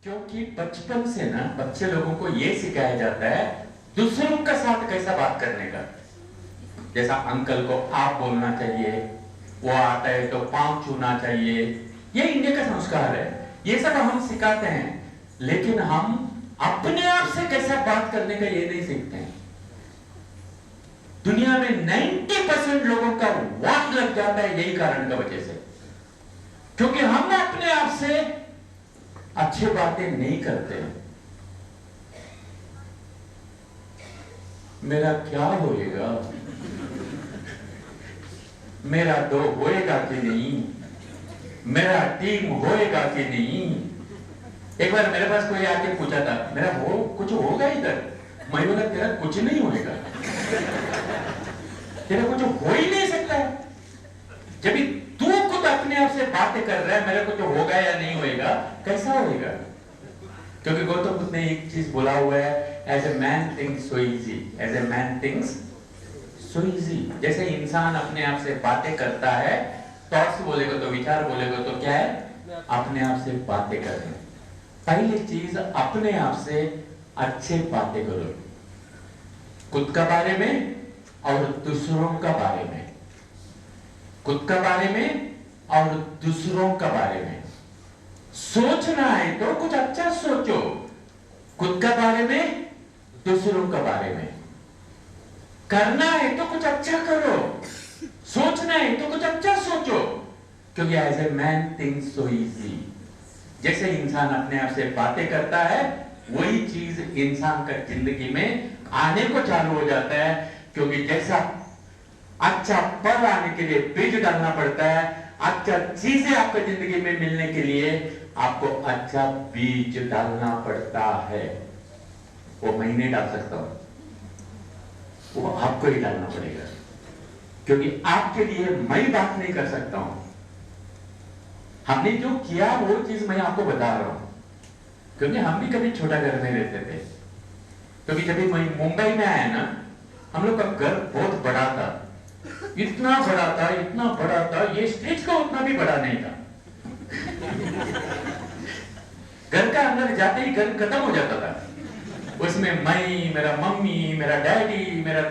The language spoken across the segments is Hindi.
क्योंकि बचपन से ना बच्चे लोगों को यह सिखाया जाता है दूसरों के साथ कैसा बात करने का। जैसा अंकल को आप बोलना चाहिए, वो आता है तो पांव छूना चाहिए, ये इंडिया का संस्कार है। ये सब हम सिखाते हैं, लेकिन हम अपने आप से कैसा बात करने का ये नहीं सीखते हैं। दुनिया में 90% लोगों का वाट लग जाता है यही कारण की वजह से, क्योंकि हम अपने आप से अच्छी बातें नहीं करते हैं। मेरा क्या होएगा, मेरा दो होएगा कि नहीं, मेरा टीम होएगा कि नहीं। एक बार मेरे पास कोई आके पूछा था, मेरा हो कुछ होगा इधर? मैं बोला तेरा कुछ नहीं होएगा, तेरा कुछ हो ही नहीं सकता है। जब तू खुद अपने आप से बातें कर रहा है मेरा कुछ होगा या नहीं होएगा, कैसा होएगा? क्योंकि गौतम बुद्ध ने एक चीज बोला हुआ है, as a man thinks so easy, as a man thinks so easy. जैसे इंसान अपने आप से बातें करता है, थॉट्स बोलेगा तो विचार बोलेगा तो क्या है, अपने आप से बातें कर रहे हैं। पहली चीज अपने आप से अच्छे बातें करो, खुद का बारे में और दूसरों का बारे में। खुद का बारे में और दूसरों का बारे में सोचना है तो कुछ अच्छा सोचो, खुद का बारे में दूसरों का बारे में। करना है तो कुछ अच्छा करो, सोचना है तो कुछ अच्छा सोचो, क्योंकि as a man thinks so easy. जैसे इंसान अपने आप से बातें करता है वही चीज इंसान का जिंदगी में आने को चालू हो जाता है। क्योंकि जैसा अच्छा फल आने के लिए बीज डालना पड़ता है, अच्छा चीजें आपको जिंदगी में मिलने के लिए आपको अच्छा बीज डालना पड़ता है। वो मैं नहीं डाल सकता हूं, वो आपको ही डालना पड़ेगा, क्योंकि आपके लिए मैं बात नहीं कर सकता हूं। हमने जो किया वो चीज मैं आपको बता रहा हूं, क्योंकि हम भी कभी छोटा घर में रहते थे। क्योंकि जब मैं मुंबई में आया ना, हम लोग का घर बहुत बड़ा था, इतना बड़ा था, इतना बड़ा था, ये स्टेज का उतना भी बड़ा नहीं था। घर का अंदर जाते ही घर खत्म हो जाता था। उसमें मैं, मेरा मम्मी, मेरा डैडी, मेरा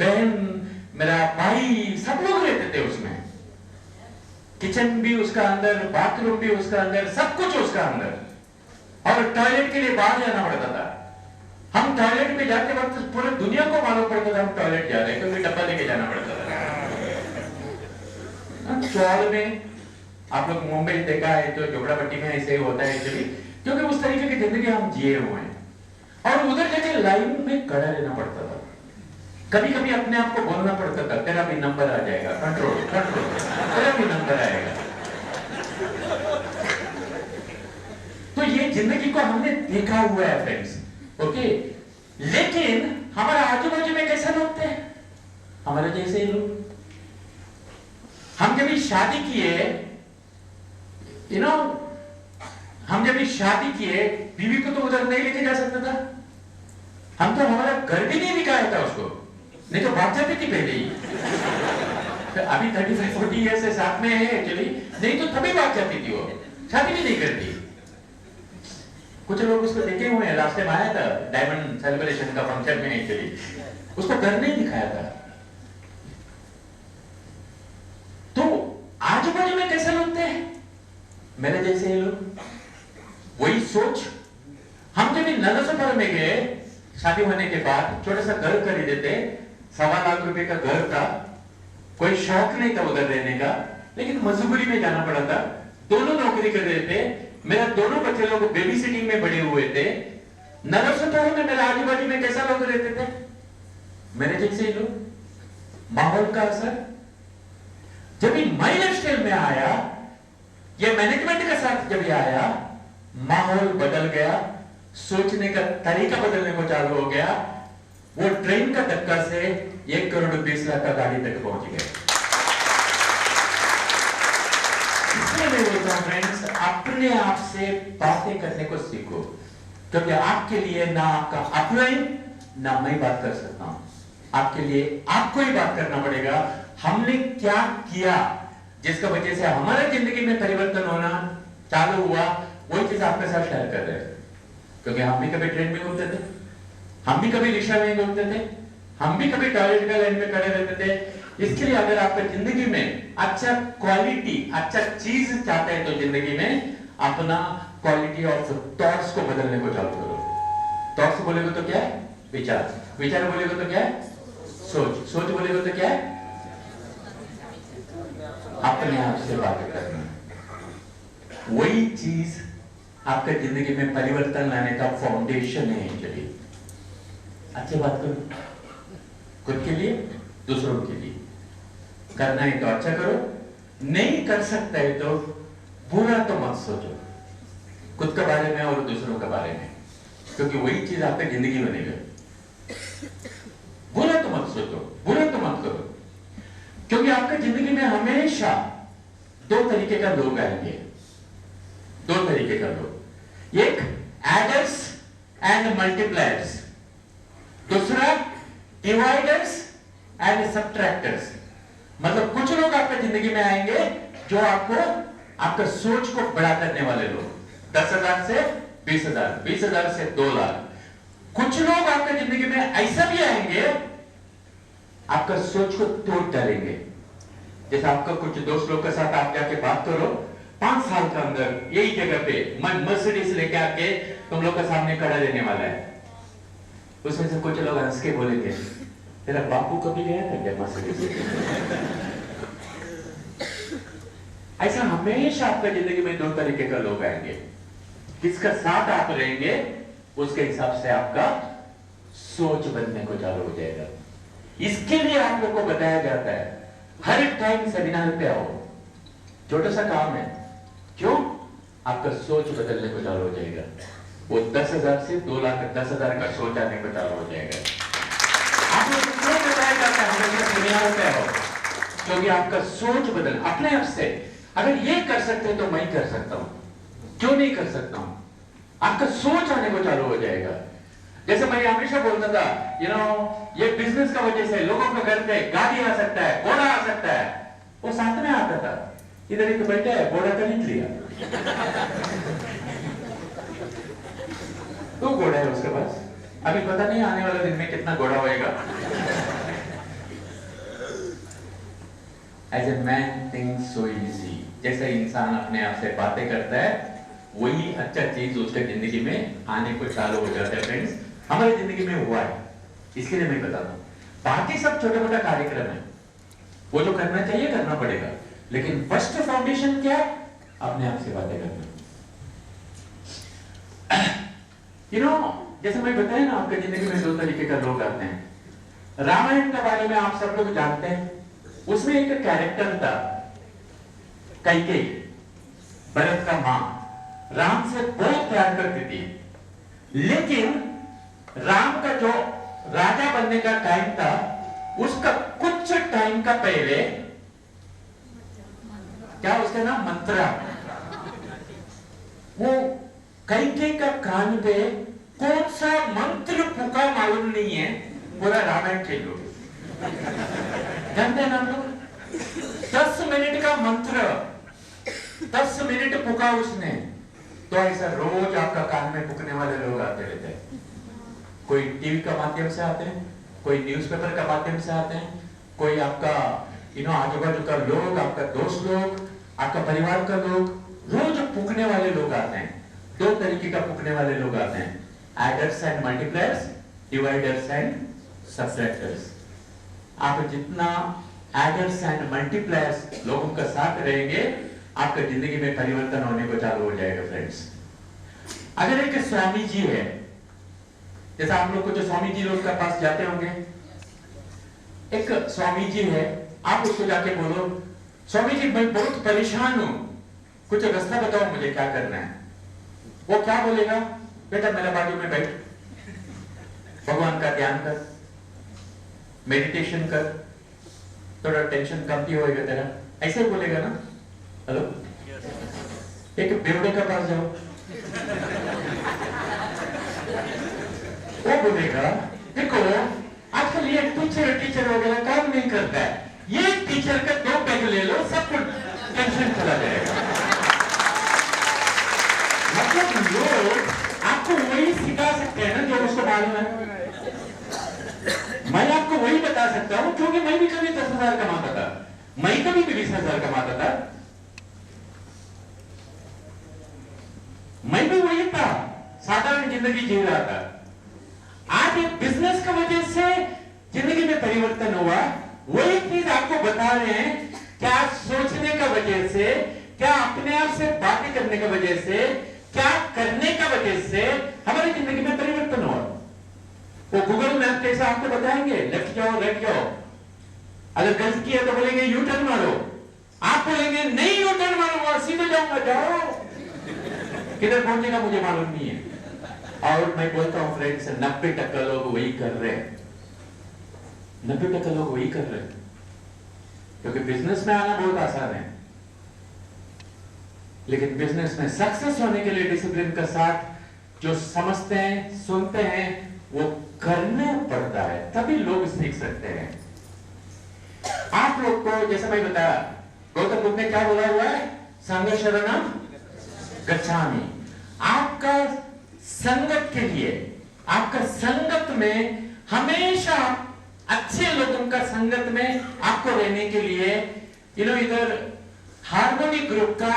बहन, मेरा भाई, सब लोग रहते थे उसमें। किचन भी उसका अंदर, बाथरूम भी उसका अंदर, सब कुछ उसका अंदर। और टॉयलेट के लिए बाहर जाना पड़ता था। हम टॉयलेट में जाते वक्त पूरे दुनिया को मालूम पड़ता था हम टॉयलेट जा रहे हैं, क्योंकि डब्बा लेके जाना पड़ता था। चौल में आप लोग मुंबई देखा है तो झोपड़ापट्टी में ऐसे ही होता है एक्चुअली, क्योंकि उस तरीके की जिंदगी हम जिए हुए हैं। और उधर जाके लाइन में खड़ा रहना पड़ता था। कभी कभी अपने आप को बोलना पड़ता था, तेरा भी नंबर आ जाएगा, कंट्रोल कंट्रोल, तेरा भी नंबर आएगा। तो ये जिंदगी को हमने देखा हुआ है फ्रेंड्स, ओके। लेकिन हमारे आजू बाजू में कैसे लोग थे, हमारे जैसे ही लोग। हम जब शादी किए, यू नो, हम जब शादी किए, बीवी को तो उधर नहीं लेके जा सकता था। हम तो हमारा घर भी नहीं दिखाया था उसको, नहीं तो भाग जाती थी पहले ही। तो अभी 35-40 ईयर्स से साथ में है एक्चुअली, नहीं तो तभी भाग जाती थी वो, शादी भी नहीं करती। कुछ लोग उसको देखे हुए हैं, लास्ट टाइम आया था डायमंड सेलिब्रेशन का फंक्शन में एक्चुअली, उसको घर नहीं दिखाया था। तो आजू बाजू में कैसे लोग थे, मेरे जैसे ही लोग, वही सोच। हम जब नलसोपारा में गए, शादी होने के बाद छोटा सा घर खरीदे थे, 1.25 लाख रुपए का घर था। कोई शौक नहीं था उधर रहने का, लेकिन मजबूरी में जाना पड़ा था। दोनों नौकरी कर रहे थे, मेरा दोनों बच्चे लोग बेबी सिटिंग में बड़े हुए थे। नलसोपारा में मेरे आजू बाजू में कैसा लोग रहते थे, मेरे जैसे ही लोग। माहौल का असर, जब मैं लाइफस्टाइल में आया, ये मैनेजमेंट के साथ जब ये आया, माहौल बदल गया, सोचने का तरीका बदलने को चालू हो गया। वो ट्रेन का धक्का से 1 करोड़ 20 लाख का गाड़ी तक पहुंच गया। इसलिए मैं बोलता हूं फ्रेंड्स, अपने आप से बातें करने को सीखो, क्योंकि आपके लिए ना आपका अपलाइन ना मैं बात कर सकता हूं। आपके लिए आपको ही बात करना पड़ेगा। हमने क्या किया जिसका वजह से हमारे जिंदगी में परिवर्तन होना चालू हुआ, वही चीज आपके साथ शेयर कर रहे हैं, क्योंकि हम भी कभी ट्रेन में घूमते थे, हम भी कभी रिक्शा में घूमते थे, हम भी कभी टॉयलेट का लाइन में खड़े रहते थे। इसके लिए अगर आपके जिंदगी में अच्छा क्वालिटी, अच्छा चीज चाहते हैं, तो जिंदगी में अपना क्वालिटी ऑफ थॉट्स को बदलने को चालू करो। थॉट्स बोलेगा तो क्या है? विचार। विचार बोलेगा तो क्या है? सोच। सोच बोलेगा तो क्या है? अपने आप से बात करना। वही चीज आपके जिंदगी में परिवर्तन लाने का फाउंडेशन है। चलिए अच्छी बात करो, खुद के लिए, दूसरों के लिए। करना है तो अच्छा करो, नहीं कर सकता है तो बुरा तो मत सोचो, खुद के बारे में और दूसरों के बारे में, क्योंकि वही चीज आपकी जिंदगी बनेगा। बुरा तो मत सोचो, बुरा तो मत करो, क्योंकि आपकी जिंदगी में हमेशा दो तरीके का लोग आएंगे। दो तरीके का लोग, एक एडर्स एंड मल्टीप्लायर्स, दूसरा डिवाइडर्स एंड सबट्रैक्टर्स। मतलब कुछ लोग आपकी जिंदगी में आएंगे जो आपको, आपका सोच को बड़ा करने वाले लोग, 10,000 से 20,000, 20,000 से 2 लाख। कुछ लोग आपकी जिंदगी में ऐसा भी आएंगे आपका सोच को तोड़ डालेंगे। जैसे आपका कुछ दोस्त लोग के साथ आप जाके बात करो, 5 साल के अंदर यही जगह पे मर्सिडीज लेके आके तुम लोग के सामने खड़ा रहने वाला है। उसमें से कुछ लोग हंस के बोलेंगे, तेरा बापू कभी गया था क्या मर्सिडीज? ऐसा हमेशा आपका जिंदगी में दो तरीके का लोग आएंगे। किसका साथ आप रहेंगे उसके हिसाब से आपका सोच बनने को चालू हो जाएगा। इसके लिए आप लोग को बताया जाता है हर टाइम सेमिनार पे आओ, छोटा सा काम है, क्यों? आपका सोच बदलने को चालू हो जाएगा। वो 10,000 से 2 लाख 10,000 का सोच आने को चालू हो जाएगा। आप लोग को क्यों बताया जाता है हमेशा सेमिनार पे आओ? क्योंकि आपका सोच बदल अपने आप से, अगर ये कर सकते हैं तो मैं कर सकता हूं, क्यों नहीं कर सकता हूं? आपका सोच आने को चालू हो जाएगा। जैसे मैं हमेशा बोलता था, ये बिजनेस का वजह से लोगों के घर पे गाड़ी आ सकता है, घोड़ा आ सकता है, वो साथ में आता था। इधर एक बैठा है, घोड़ा खरीद लिया। तो घोड़ा है उसके पास, अभी पता नहीं आने वाले दिन में कितना घोड़ा होएगा। As a man thinks so easy, जैसे इंसान अपने आप से बातें करता है वही अच्छा चीज उसके जिंदगी में आने को चालू हो जाता है। फ्रेंड्स, हमारी जिंदगी में हुआ है, इसके लिए मैं बताता हूँ। बाकी सब छोटा मोटा कार्यक्रम है, वो जो करना चाहिए करना पड़ेगा, लेकिन फर्स्ट फाउंडेशन क्या है? अपने आप से बातें करना। जैसे मैं बताया ना, आपके जिंदगी में दो तरीके का लोग आते हैं। रामायण के बारे में आप सब लोग जानते हैं, उसमें एक कैरेक्टर था कैकेयी, भरत का मां, राम से बहुत प्यार करती थी, लेकिन राम का जो राजा बनने का टाइम था, उसका कुछ टाइम का पहले क्या उसका नाम मंत्रा, वो कैकेयी का कान पे कौन सा मंत्र फूका मालूम नहीं है, पूरा रामायण खेल लो। जानते हैं ना हम लोग, 10 मिनट का मंत्र 10 मिनट फूका उसने। तो ऐसा रोज आपका कान में फूकने वाले लोग आते रहते हैं। कोई टीवी का माध्यम से आते हैं, कोई न्यूज़पेपर का माध्यम से आते हैं, कोई आपका आजू बाजू का लोग, आपका दोस्त लोग, आपका परिवार का लोग, रोज फूकने वाले लोग आते हैं। दो तरीके का फूकने वाले लोग आते हैं, adders and multipliers, dividers and subtractors. आप जितना एडर्स एंड मल्टीप्लायर्स लोगों का साथ रहेंगे, आपका जिंदगी में परिवर्तन होने को चालू हो जाएगा। फ्रेंड्स, अगर एक स्वामी जी है, जैसा आप लोग को जो स्वामी जी लोग के पास जाते होंगे, एक स्वामी जी है, आप उसको जाके बोलो, स्वामी जी मैं बहुत परेशान हूं, कुछ रास्ता बताओ मुझे, क्या करना है? वो क्या बोलेगा? बेटा मेरे बाजू में बैठ, भगवान का ध्यान कर, मेडिटेशन कर, थोड़ा टेंशन कम भी होएगा तेरा, ऐसे ही बोलेगा ना? हेलो, एक बेवड़े के पास जाओ, वो बोलेगा देखो आजकल ये टीचर वगैरह काम नहीं करता है, ये टीचर का 2 पैग ले लो, सब कुछ टेंशन चला जाएगा। बोलोगे मैं भी कभी 10,000 कमाता था, मैं कभी भी 20,000 कमाता था, मैं भी वही था, साधारण जिंदगी जी रहा था। आज एक बिजनेस की वजह से जिंदगी में परिवर्तन हुआ। वही चीज आपको बता रहे हैं, क्या सोचने का वजह से, क्या अपने आप से बातें करने की वजह से, क्या करने का वजह से हमारी जिंदगी में परिवर्तन हुआ। वो गूगल मैप कैसे आपको बताएंगे, लेफ्ट जाओ लेफ्ट जाओ, अगर गलत किया तो बोलेंगे यू टर्न मारो, आप बोलेंगे नहीं यू टर्न मारूंगा सीधे जाऊंगा, जाओ किधर पहुंचेगा मुझे मालूम नहीं है। और मैं बोलता हूं फ्रेंड्स, 90% लोग वही कर रहे हैं, 90% लोग वही कर रहे हैं, क्योंकि बिजनेस में आना बहुत आसान है, लेकिन बिजनेस में सक्सेस होने के लिए डिसिप्लिन के साथ जो समझते हैं सुनते हैं वो करना पड़ता है, तभी लोग सीख सकते हैं। आप लोग को जैसे मैं बताया, गौतम बुद्ध ने क्या बोला हुआ है, संघ शरणम गच्छामि। आपका संगत के लिए, आपका संगत में हमेशा अच्छे लोगों का संगत में आपको रहने के लिए, इधर हार्मोनी ग्रुप का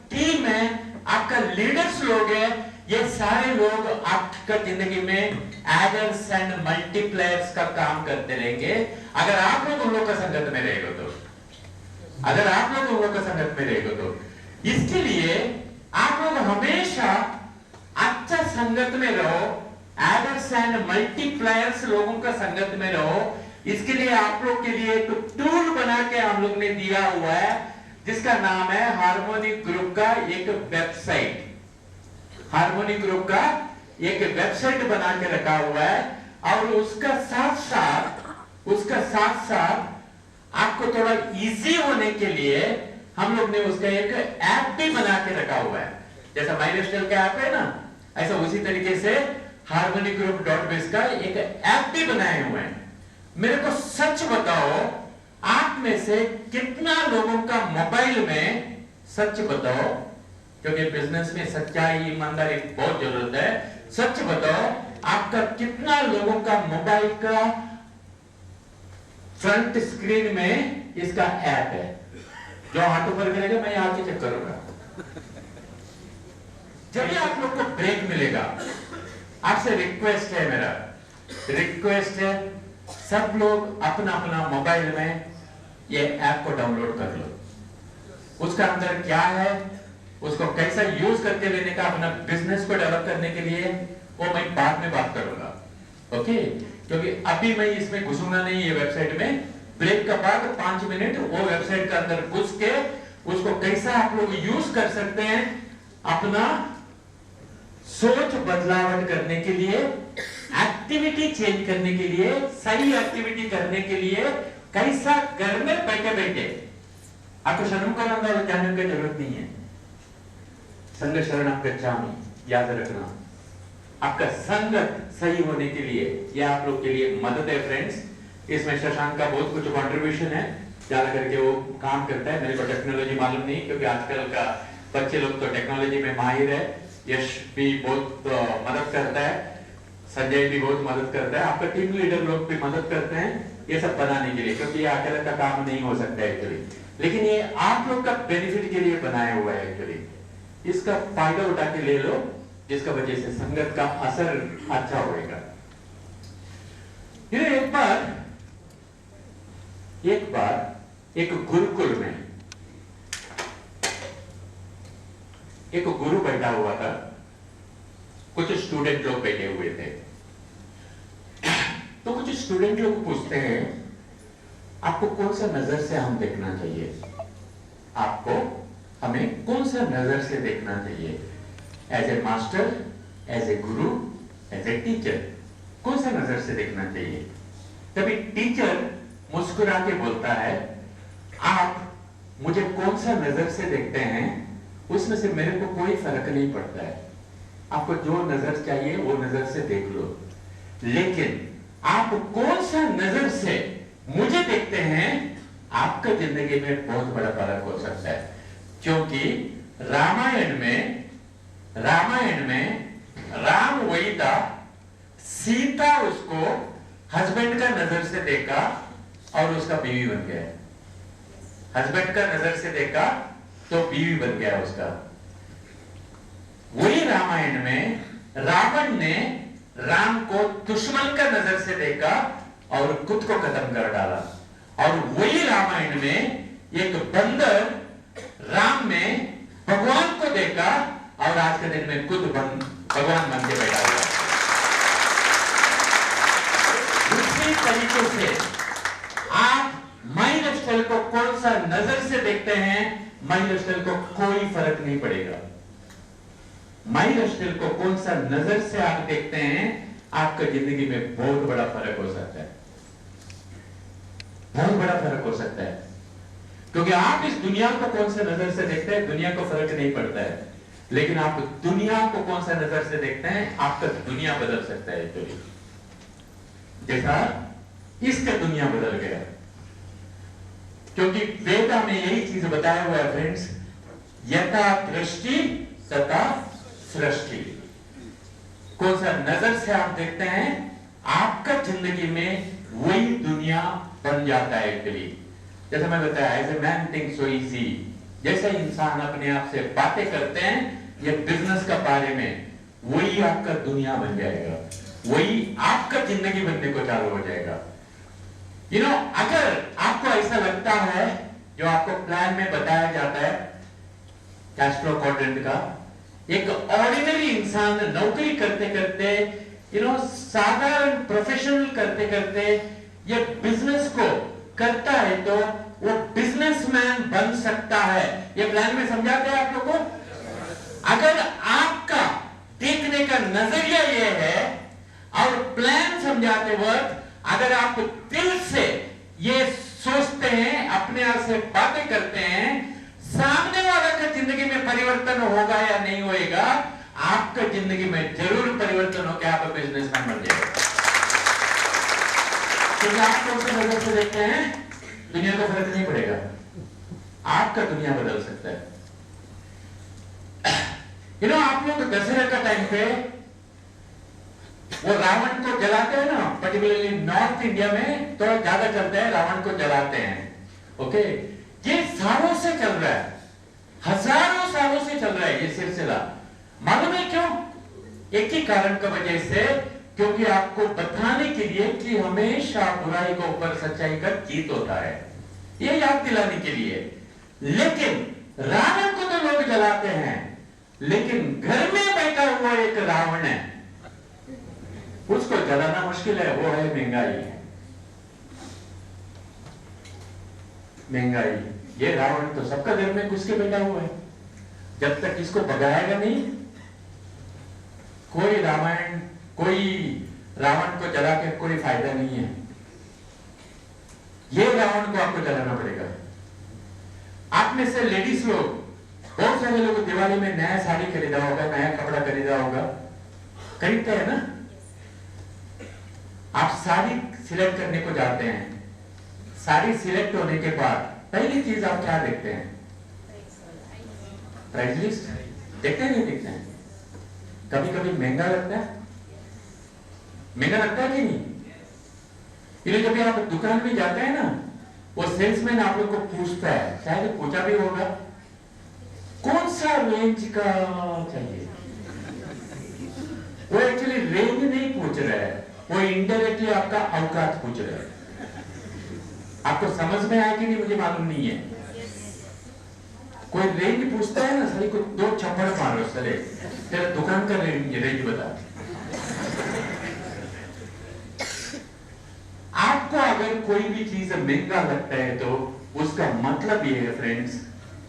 टीम है, आपका लीडर्स लोग है, ये सारे लोग आपका जिंदगी में एडर्स एंड मल्टीप्लायर्स का काम करते रहेंगे, अगर आप लोग उन लोग का संगत में रहेगा तो, अगर आप लोग उन लोग का संगत में रहेगा तो। इसके लिए आप लोग हमेशा अच्छा संगत में रहो, एडर्स एंड मल्टीप्लायर्स लोगों का संगत में रहो। इसके लिए आप लोग के लिए एक टूल बना के हम लोग ने दिया हुआ है, जिसका नाम है हार्मोनी ग्रुप का एक वेबसाइट। हार्मोनी ग्रुप का एक वेबसाइट बना के रखा हुआ है, और उसका साथ साथ आपको थोड़ा इजी होने के लिए हम लोग ने उसका एक ऐप भी बना के रखा हुआ है। जैसा माइलस्टाइल का ऐप है ना, ऐसा उसी तरीके से हार्मोनी ग्रुप .biz का एक ऐप भी बनाए हुए हैं। मेरे को सच बताओ, आप में से कितना लोगों का मोबाइल में, सच बताओ, क्योंकि बिजनेस में सच्चाई ईमानदारी बहुत जरूरत है, सच बताओ आपका कितना लोगों का मोबाइल का फ्रंट स्क्रीन में इसका ऐप है। जो हाथ ऊपर करेगा मैं यहां से चेक करूंगा। जब भी आप लोग को ब्रेक मिलेगा, आपसे रिक्वेस्ट है, मेरा रिक्वेस्ट है, सब लोग अपना अपना मोबाइल में ये ऐप को डाउनलोड कर लो। उसका अंदर क्या है, उसको कैसा यूज करके लेने का, अपना बिजनेस को डेवलप करने के लिए, वो मैं बाद में बात करूंगा, ओके? क्योंकि अभी मैं इसमें घुसूंगा नहीं, ये वेबसाइट में। ब्रेक का बाद 5 मिनट वो वेबसाइट के अंदर घुस के उसको कैसा आप लोग यूज कर सकते हैं, अपना सोच बदलावट करने के लिए, एक्टिविटी चेंज करने के लिए, सही एक्टिविटी करने के लिए, कैसा घर में बैठे बैठे। आपको शर्म का नाम जानने की जरूरत नहीं है। संघ शरणम गच्छामि याद रखना, आपका संगत सही होने के लिए यह आप लोग के लिए मदद है फ्रेंड्स। इसमें शशांक का बहुत कुछ कंट्रीब्यूशन है, ज्यादा करके वो काम करता है। मेरे को टेक्नोलॉजी मालूम नहीं, क्योंकि आजकल का बच्चे लोग तो टेक्नोलॉजी में माहिर है। यश भी बहुत मदद करता है, संजय भी बहुत मदद करता है, आपका टीम लीडर लोग भी मदद करते हैं ये सब बनाने के लिए, क्योंकि ये अकेले का काम नहीं हो सकता है एक्चुअली, लेकिन ये आप लोग का बेनिफिट के लिए बनाया हुआ है एक्चुअली। इसका फायदा उठा के ले लो, जिसका वजह से संगत का असर अच्छा होएगा। एक बार एक गुरुकुल में एक गुरु बैठा हुआ था, कुछ स्टूडेंट लोग बैठे हुए थे। तो कुछ स्टूडेंट लोग पूछते हैं, आपको कौन सा नजर से हम देखना चाहिए, आपको हमें कौन सा नजर से देखना चाहिए, as a master, as a guru, as a teacher, कौन सा नजर से देखना चाहिए। तभी टीचर मुस्कुरा के बोलता है, आप मुझे कौन सा नजर से देखते हैं उसमें से मेरे को कोई फर्क नहीं पड़ता है, आपको जो नजर चाहिए वो नजर से देख लो, लेकिन आप कौन सा नजर से मुझे देखते हैं आपका जिंदगी में बहुत बड़ा फर्क हो सकता है। क्योंकि रामायण में राम वही था, सीता उसको हस्बैंड का नजर से देखा और उसका बीवी बन गया। हस्बैंड का नजर से देखा तो बीवी बन गया उसका। वही रामायण में रावण ने राम को दुश्मन का नजर से देखा और खुद को खत्म कर डाला। और वही रामायण में एक बंदर राम में भगवान को देखा और आज के दिन में खुद भगवान बन के बैठा हुआ। दूसरे तरीके से आप माई लाइफस्टाइल को कौन सा नजर से देखते हैं, माई लाइफस्टाइल को कोई फर्क नहीं पड़ेगा। माई लाइफस्टाइल को कौन सा नजर से आप देखते हैं, आपका जिंदगी में बहुत बड़ा फर्क हो सकता है, बहुत बड़ा फर्क हो सकता है। क्योंकि आप इस दुनिया को कौन सा नजर से देखते हैं, दुनिया को फर्क नहीं पड़ता है, लेकिन आप दुनिया को कौन सा नजर से देखते हैं, आपका दुनिया बदल सकता है। तो जैसा इसका दुनिया बदल गया, क्योंकि वेदा में यही चीज बताया हुआ है फ्रेंड्स, यथा दृष्टि तथा सृष्टि। कौन सा नजर से आप देखते हैं, आपका जिंदगी में वही दुनिया बन जाता है। एक्चुअली जैसे मैं बताया, as a man think so easy, जैसे इंसान अपने आप से बातें करते हैं या बिजनेस का बारे में, वही आपका दुनिया बन जाएगा, वही आपका जिंदगी बनने को चालू हो जाएगा। अगर आपको ऐसा लगता है, जो आपको प्लान में बताया जाता है कैश फ्लो क्वाड्रेंट का, एक ऑर्डिनरी इंसान नौकरी करते करते, साधारण प्रोफेशनल करते करते ये बिजनेस को करता है तो वो बिजनेसमैन बन सकता है। ये प्लान में समझाते हैं आप लोगों को। अगर आपका देखने का नजरिया ये है और प्लान समझाते वक्त अगर आप दिल से ये सोचते हैं, अपने आप से बातें करते हैं, सामने वाला का जिंदगी में परिवर्तन होगा या नहीं होगा, आपका जिंदगी में जरूर परिवर्तन होकर आप बिजनेसमैन बन जाएगा। क्योंकि आप कौन से नजर से देखते हैं, दुनिया को फर्क नहीं पड़ेगा, आपका दुनिया बदल सकता है। आप लोग दशहरा का टाइम पे वो रावण को जलाते हैं ना, पर्टिकुलरली नॉर्थ इंडिया में तो ज्यादा चलता है, रावण को जलाते हैं। ओके, ये सालों से चल रहा है, हजारों सालों से चल रहा है ये सिलसिला। मालूम है क्यों? एक ही कारण की वजह से, क्योंकि आपको बताने के लिए कि हमेशा बुराई के ऊपर सच्चाई का जीत होता है, ये याद दिलाने के लिए। लेकिन रावण को तो लोग जलाते हैं, लेकिन घर में बैठा हुआ एक रावण है, उसको जलाना मुश्किल है, वो है महंगाई। महंगाई, ये रावण तो सबका घर में घुस के बैठा हुआ है, जब तक इसको भगाएगा नहीं, कोई रावण को जला के कोई फायदा नहीं है। ये रावण को आपको जलाना पड़ेगा। आप में से लेडीज लोग, बहुत सारे लोग दिवाली में नया साड़ी खरीदा होगा, नया कपड़ा खरीदा होगा, खरीदते हैं ना। आप साड़ी सिलेक्ट करने को जाते हैं, साड़ी सिलेक्ट होने के बाद पहली चीज आप क्या देखते हैं? प्राइस लिस्ट देखते हैं, नहीं देखते हैं? कभी कभी महंगा लगता है, महंगा लगता है कि नहीं? इसलिए जब आप दुकान में जाते हैं ना, वो सेल्समैन आप लोग को पूछता है, शायद पूछा भी होगा, कौन सा रेंज का चाहिए। वो एक्चुअली रेंज नहीं पूछ रहा है, वो इनडायरेक्टली आपका औकात पूछ रहा है। आपको समझ में आया कि नहीं मुझे मालूम नहीं है। कोई रेंज पूछता है ना, सही को दो चप्पड़ मारो, सरे तेरा दुकान का रेंज बता। आपको अगर कोई भी चीज महंगा लगता है तो उसका मतलब ये है फ्रेंड्स,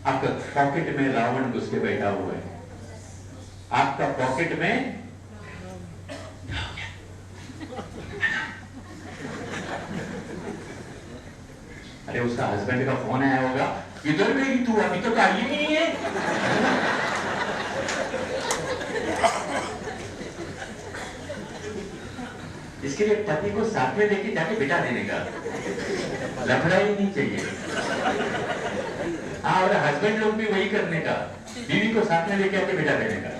आपका पॉकेट में रावण घुस के बैठा हुआ है। आपका पॉकेट में अरे उसका हस्बैंड का फोन आया होगा, इधर गई तू, अभी तो आई नहीं है। इसके लिए पति को साथ में लेके जाके बिठा देने का, लफड़ा ही नहीं चाहिए। हाँ, और हस्बैंड लोग भी वही करने का, बीवी को साथ में लेके आके बिठा देने का,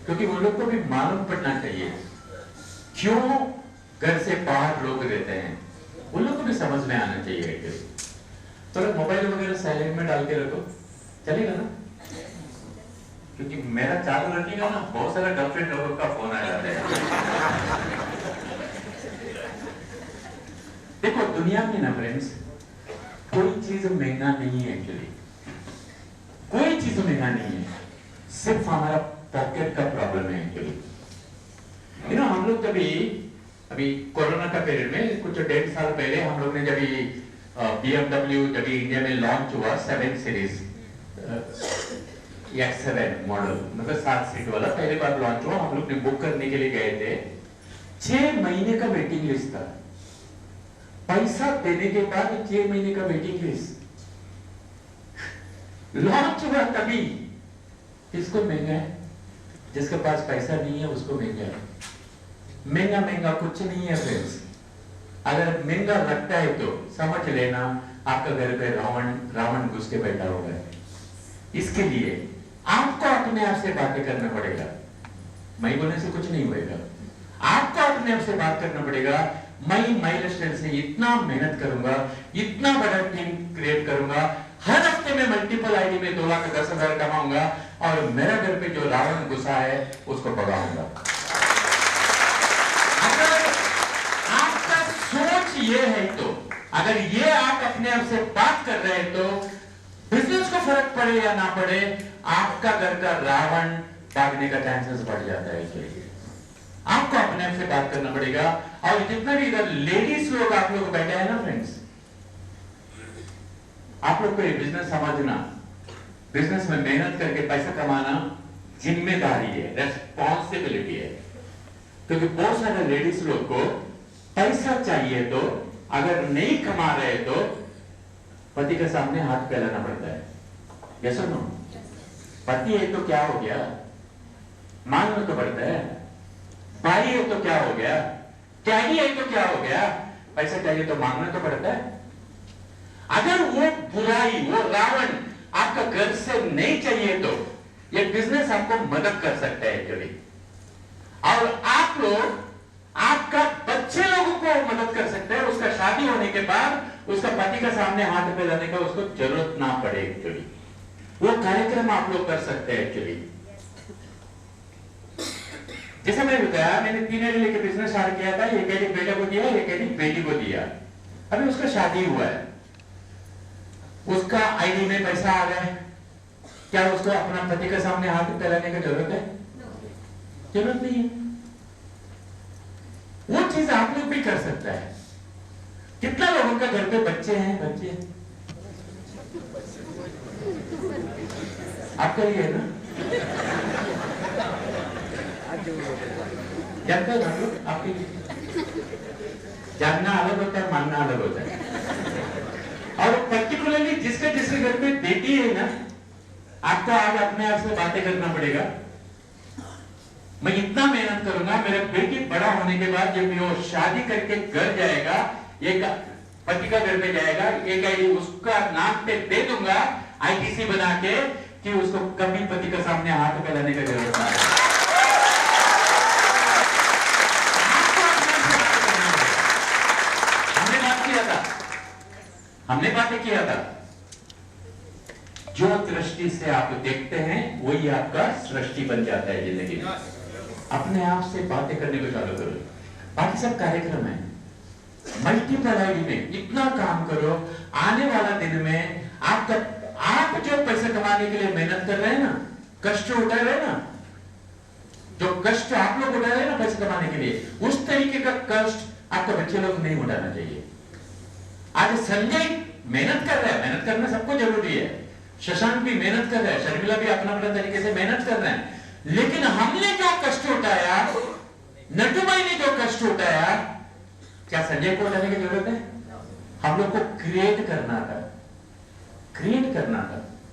क्योंकि वो लोग को भी मालूम पड़ना चाहिए क्यों घर से बाहर लोग रहते हैं। उन लोग को भी समझ में आना चाहिए। तो मोबाइल वगैरह साइलेंट में डाल के रखो, चलेगा ना? क्योंकि मेरा चालू रखिएगा ना, बहुत सारा गर्लफ्रेंड लोगों का फोन आ जाता है। देखो दुनिया में ना फ्रेंड्स, कोई चीज महंगा नहीं है एक्चुअली, कोई चीज महंगा नहीं है, सिर्फ हमारा पॉकेट का प्रॉब्लम है एक्चुअली। हम लोग अभी कोरोना का पीरियड में कुछ 1.5 साल पहले हम लोग ने जब BMW जब इंडिया में लॉन्च हुआ 7 सीरीज X7 मॉडल, मतलब 7 सीट वाला पहली बार लॉन्च हुआ, हम लोग ने बुक करने के लिए गए थे। 6 महीने का वेटिंग लिस्ट था, पैसा देने के बाद 6 महीने का वेटिंग लिस्ट। लॉन्च हुआ तभी। किसको महंगा है? जिसके पास पैसा नहीं है उसको महंगा है। महंगा महंगा कुछ नहीं है फ्रेंड्स। अगर महंगा लगता है तो समझ लेना आपका घर पे रावण घुस के बैठा हुआ है। इसके लिए आपको अपने आप से बातें करना पड़ेगा, मैं बोलने से कुछ नहीं होएगा। आपको अपने आप से बात करना पड़ेगा, मैं माइलस्टोन से इतना मेहनत करूंगा, इतना बड़ा टीम क्रिएट करूंगा, हर हफ्ते में मल्टीपल आईडी में 2,10,000 कमाऊंगा और मेरा घर पे जो रावण घुसा है उसको भगाऊंगा। अगर आपका सोच ये है तो, अगर ये आप अपने आप से बात कर रहे हैं तो बिजनेस को फर्क पड़े या ना पड़े, आपका घर का रावण भागने का चांसेस बढ़ जाता है। इसलिए आपको अपने आप से बात करना पड़ेगा। और जितना भी इधर लेडीज लोग आप लोग बैठे हैं ना फ्रेंड्स, आप लोग को ये बिजनेस समझना, बिजनेस में मेहनत करके पैसा कमाना जिम्मेदारी है, रेस्पॉन्सिबिलिटी है। क्योंकि बहुत सारे लेडीज लोग को पैसा चाहिए तो अगर नहीं कमा रहे तो पति के सामने हाथ फैलाना पड़ता है। यस और नो? पति है तो क्या हो गया, मांगना तो पड़ता है। भाई है तो क्या हो गया, डैडी है तो क्या हो गया, पैसा चाहिए तो मांगना तो पड़ता है। अगर वो बुराई, वो रावण आपका घर से नहीं चाहिए तो ये बिजनेस आपको मदद कर सकता है एक्चुअली। और आप लोग आपका बच्चे लोगों को मदद कर सकते हैं, उसका शादी होने के बाद उसका पति का सामने हाथ फैलाने का उसको जरूरत ना पड़े एक्चुअली। वो कार्यक्रम आप लोग कर सकते हैं एक्चुअली। जैसे मैंने बताया, मैंने 3 एडी लेके बिजनेस स्टार्ट किया था, एक एडी बेटे को दिया, एक एडी बेटी को दिया। अभी उसका शादी हुआ है, उसका आईडी में पैसा आ गया है, क्या उसको अपना पति के सामने हाथ फैलाने की जरूरत है? जरूरत नहीं है। वो चीज आप लोग भी कर सकता है। कितना लोगों का घर पे बच्चे हैं? बच्चे आपका ही है ना? जानते हो ना लोग? आपके जानना अलग होता है, मानना अलग होता है। और पर्टिकुलरली जिसके घर पे बेटी है ना, आपको आज अपने आप से बातें करना पड़ेगा। मैं इतना मेहनत करूंगा, मेरा बेटी बड़ा होने के बाद जब वो शादी करके घर जाएगा, एक पति का घर पे जाएगा, एक आईडी उसका नाम पे दे दूंगा आईटीसी बना के, कि उसको कभी पति के सामने हाथ फैलाने की जरूरत नहीं है। हमने बातें किया था, जो दृष्टि से आप देखते हैं वही आपका सृष्टि बन जाता है जिंदगी में। अपने आप से बातें करने को चालू करो। बाकी सब कार्यक्रम है, मल्टीपल आईडी में इतना काम करो, आने वाला दिन में आप जो पैसे कमाने के लिए मेहनत कर रहे हैं ना, कष्ट उठा रहे हैं ना, जो कष्ट आप लोग उठा रहे हैं ना पैसे कमाने के लिए, उस तरीके का कष्ट आपके बच्चे लोग नहीं उठाना चाहिए। आज संजय मेहनत कर रहा है, मेहनत करना सबको जरूरी है, शशांक भी मेहनत कर रहा है, शर्मिला भी अपना अपना तरीके से मेहनत कर रहे हैं, लेकिन हमने जो कष्ट उठाया, नटुभाई ने जो कष्ट उठाया, क्या संजय को उठाने की जरूरत है? हम लोग को क्रिएट करना था,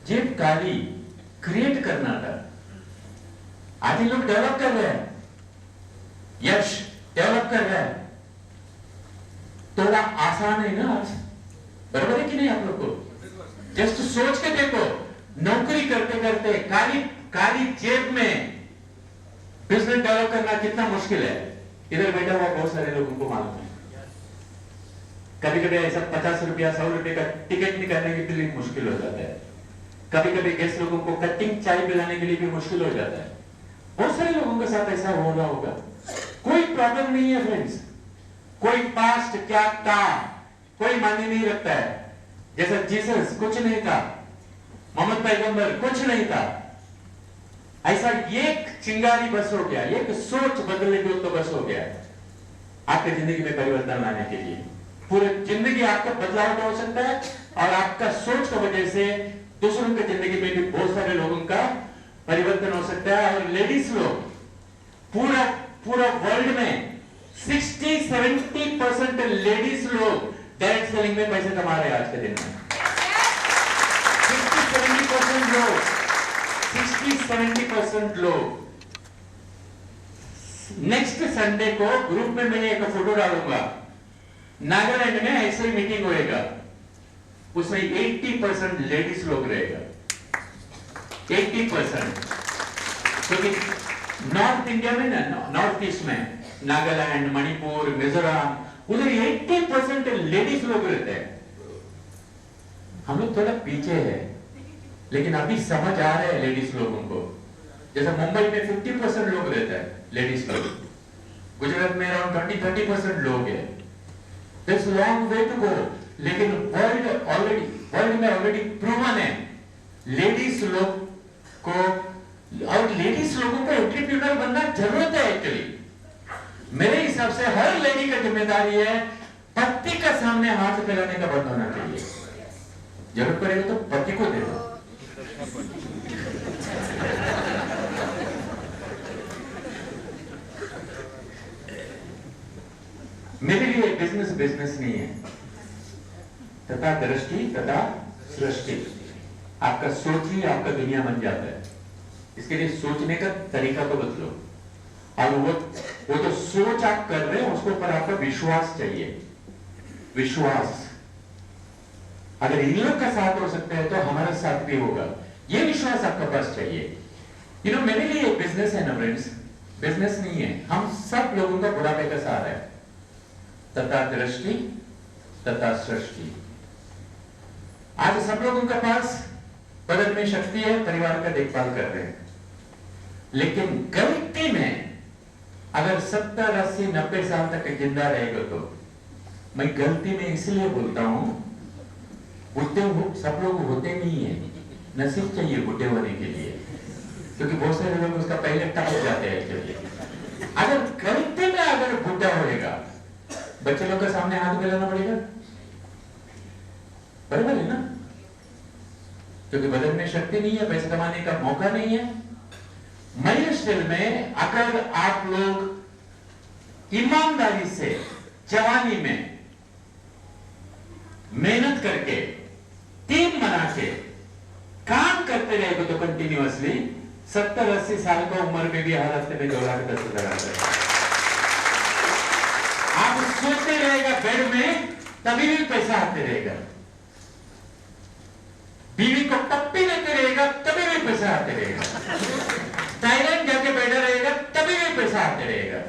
जेब काली क्रिएट करना था। आज ये लोग डेवलप कर रहे हैं, यश डेवलप कर रहे हैं, थोड़ा आसान है ना आज, बराबर है कि नहीं? आप लोग को जस्ट सोच के देखो, नौकरी करते करते काली जेब में बिजनेस डेवलप करना कितना मुश्किल है। इधर बैठा हुआ बहुत सारे लोगों को मालूम है, कभी कभी ऐसा 50 रुपया 100 रुपए का टिकट निकालने के लिए मुश्किल हो जाता है। कभी कभी गेस्ट लोगों को कटिंग चाय पिलाने के लिए भी मुश्किल हो जाता है। बहुत सारे लोगों के साथ ऐसा हो रहा होगा। कोई प्रॉब्लम नहीं है फ्रेंड्स, कोई पास्ट क्या था कोई मायने नहीं रखता है। जैसा जीसस कुछ नहीं था, मोहम्मद पैगंबर कुछ नहीं था, ऐसा एक चिंगारी बस हो गया, एक सोच बदलने को तो बस हो गया आपके जिंदगी में परिवर्तन लाने के लिए। पूरी जिंदगी आपका बदलाव हो सकता है और आपका सोच की वजह से दूसरों की जिंदगी में भी बहुत सारे लोगों का परिवर्तन हो सकता है। और लेडीज लोग पूरा वर्ल्ड में 60-70% लेडीज लोग डायरेक्ट सेलिंग में पैसे कमा रहे हैं आज के दिन में। 60-70% लोग। नेक्स्ट संडे को ग्रुप में मैं एक फोटो डालूंगा, नागालैंड में ऐसे ही मीटिंग होएगा, उसमें 80% लेडीज लोग रहेगा। 80%, क्योंकि नॉर्थ इंडिया में ना, नॉर्थ ईस्ट में नागालैंड, मणिपुर, मिजोरम, उधर 80% लेडीज लोग रहते हैं। हम लोग थोड़ा पीछे है, लेकिन अभी समझ आ रहे हैं लेडीज लोगों को। जैसे मुंबई में 50% लोग रहते हैं लेडीज लोग, गुजरात में अराउंड 20-30% लोग हैं। There's long way to go, लेकिन वर्ल्ड में ऑलरेडी प्रूवन है लेडीज लोग को, और लेडीज लोगों को एंटरप्रेन्योर बनना जरूरत है। एक्चुअली मेरे हिसाब से हर लेडी का जिम्मेदारी है पति का सामने हाथ फैलाने का बंद होना चाहिए। जरूरत पड़ेगा तो पति को दे दो। मेरे लिए बिजनेस नहीं है, तथा दृष्टि तथा सृष्टि। आपका सोच ही आपका दुनिया बन जाता है। इसके लिए सोचने का तरीका तो बदलो, और वो जो सोच आप कर रहे हैं उसके ऊपर आपका विश्वास चाहिए। विश्वास अगर इन लोग का साथ हो सकता है तो हमारा साथ भी होगा, ये विश्वास आपके पास चाहिए। मेरे लिए बिजनेस है ना फ्रेंड्स, बिजनेस नहीं है। हम सब लोगों का बुढ़ापे का सहारा है, तथा दृष्टि तथा सृष्टि। आज सब लोगों के पास बदन में शक्ति है, परिवार का देखभाल कर रहे हैं, लेकिन गलती में अगर 70, 80, 90 साल तक जिंदा रहेगा तो, मैं गलती में इसलिए बोलता हूं, बुढ़े सब लोग होते नहीं है, नसीब चाहिए बुढ़े होने के लिए, क्योंकि बहुत सारे लोग उसका पहले टप जाते हैं। अगर गलती में अगर बुढ़ा होएगा, बच्चे लोग के सामने हाथ मिलाना पड़ेगा, बराबर है ना, क्योंकि बदन में शक्ति नहीं है, पैसे कमाने का मौका नहीं है। मयुष्य में अगर आप लोग ईमानदारी से जवानी में मेहनत करके टीम बना के काम करते रहेगा तो कंटिन्यूअसली 70-80 साल का उम्र में भी हर हफ्ते में 2,10,000 आता है। आप सोचते रहेगा बेड में, तभी भी पैसा आते रहेगा। बीवी को पप्पी देते रहेगा, तभी भी पैसा आते रहेगा। थाईलैंड जाके बैठा रहेगा, तभी भी पैसा आते रहेगा।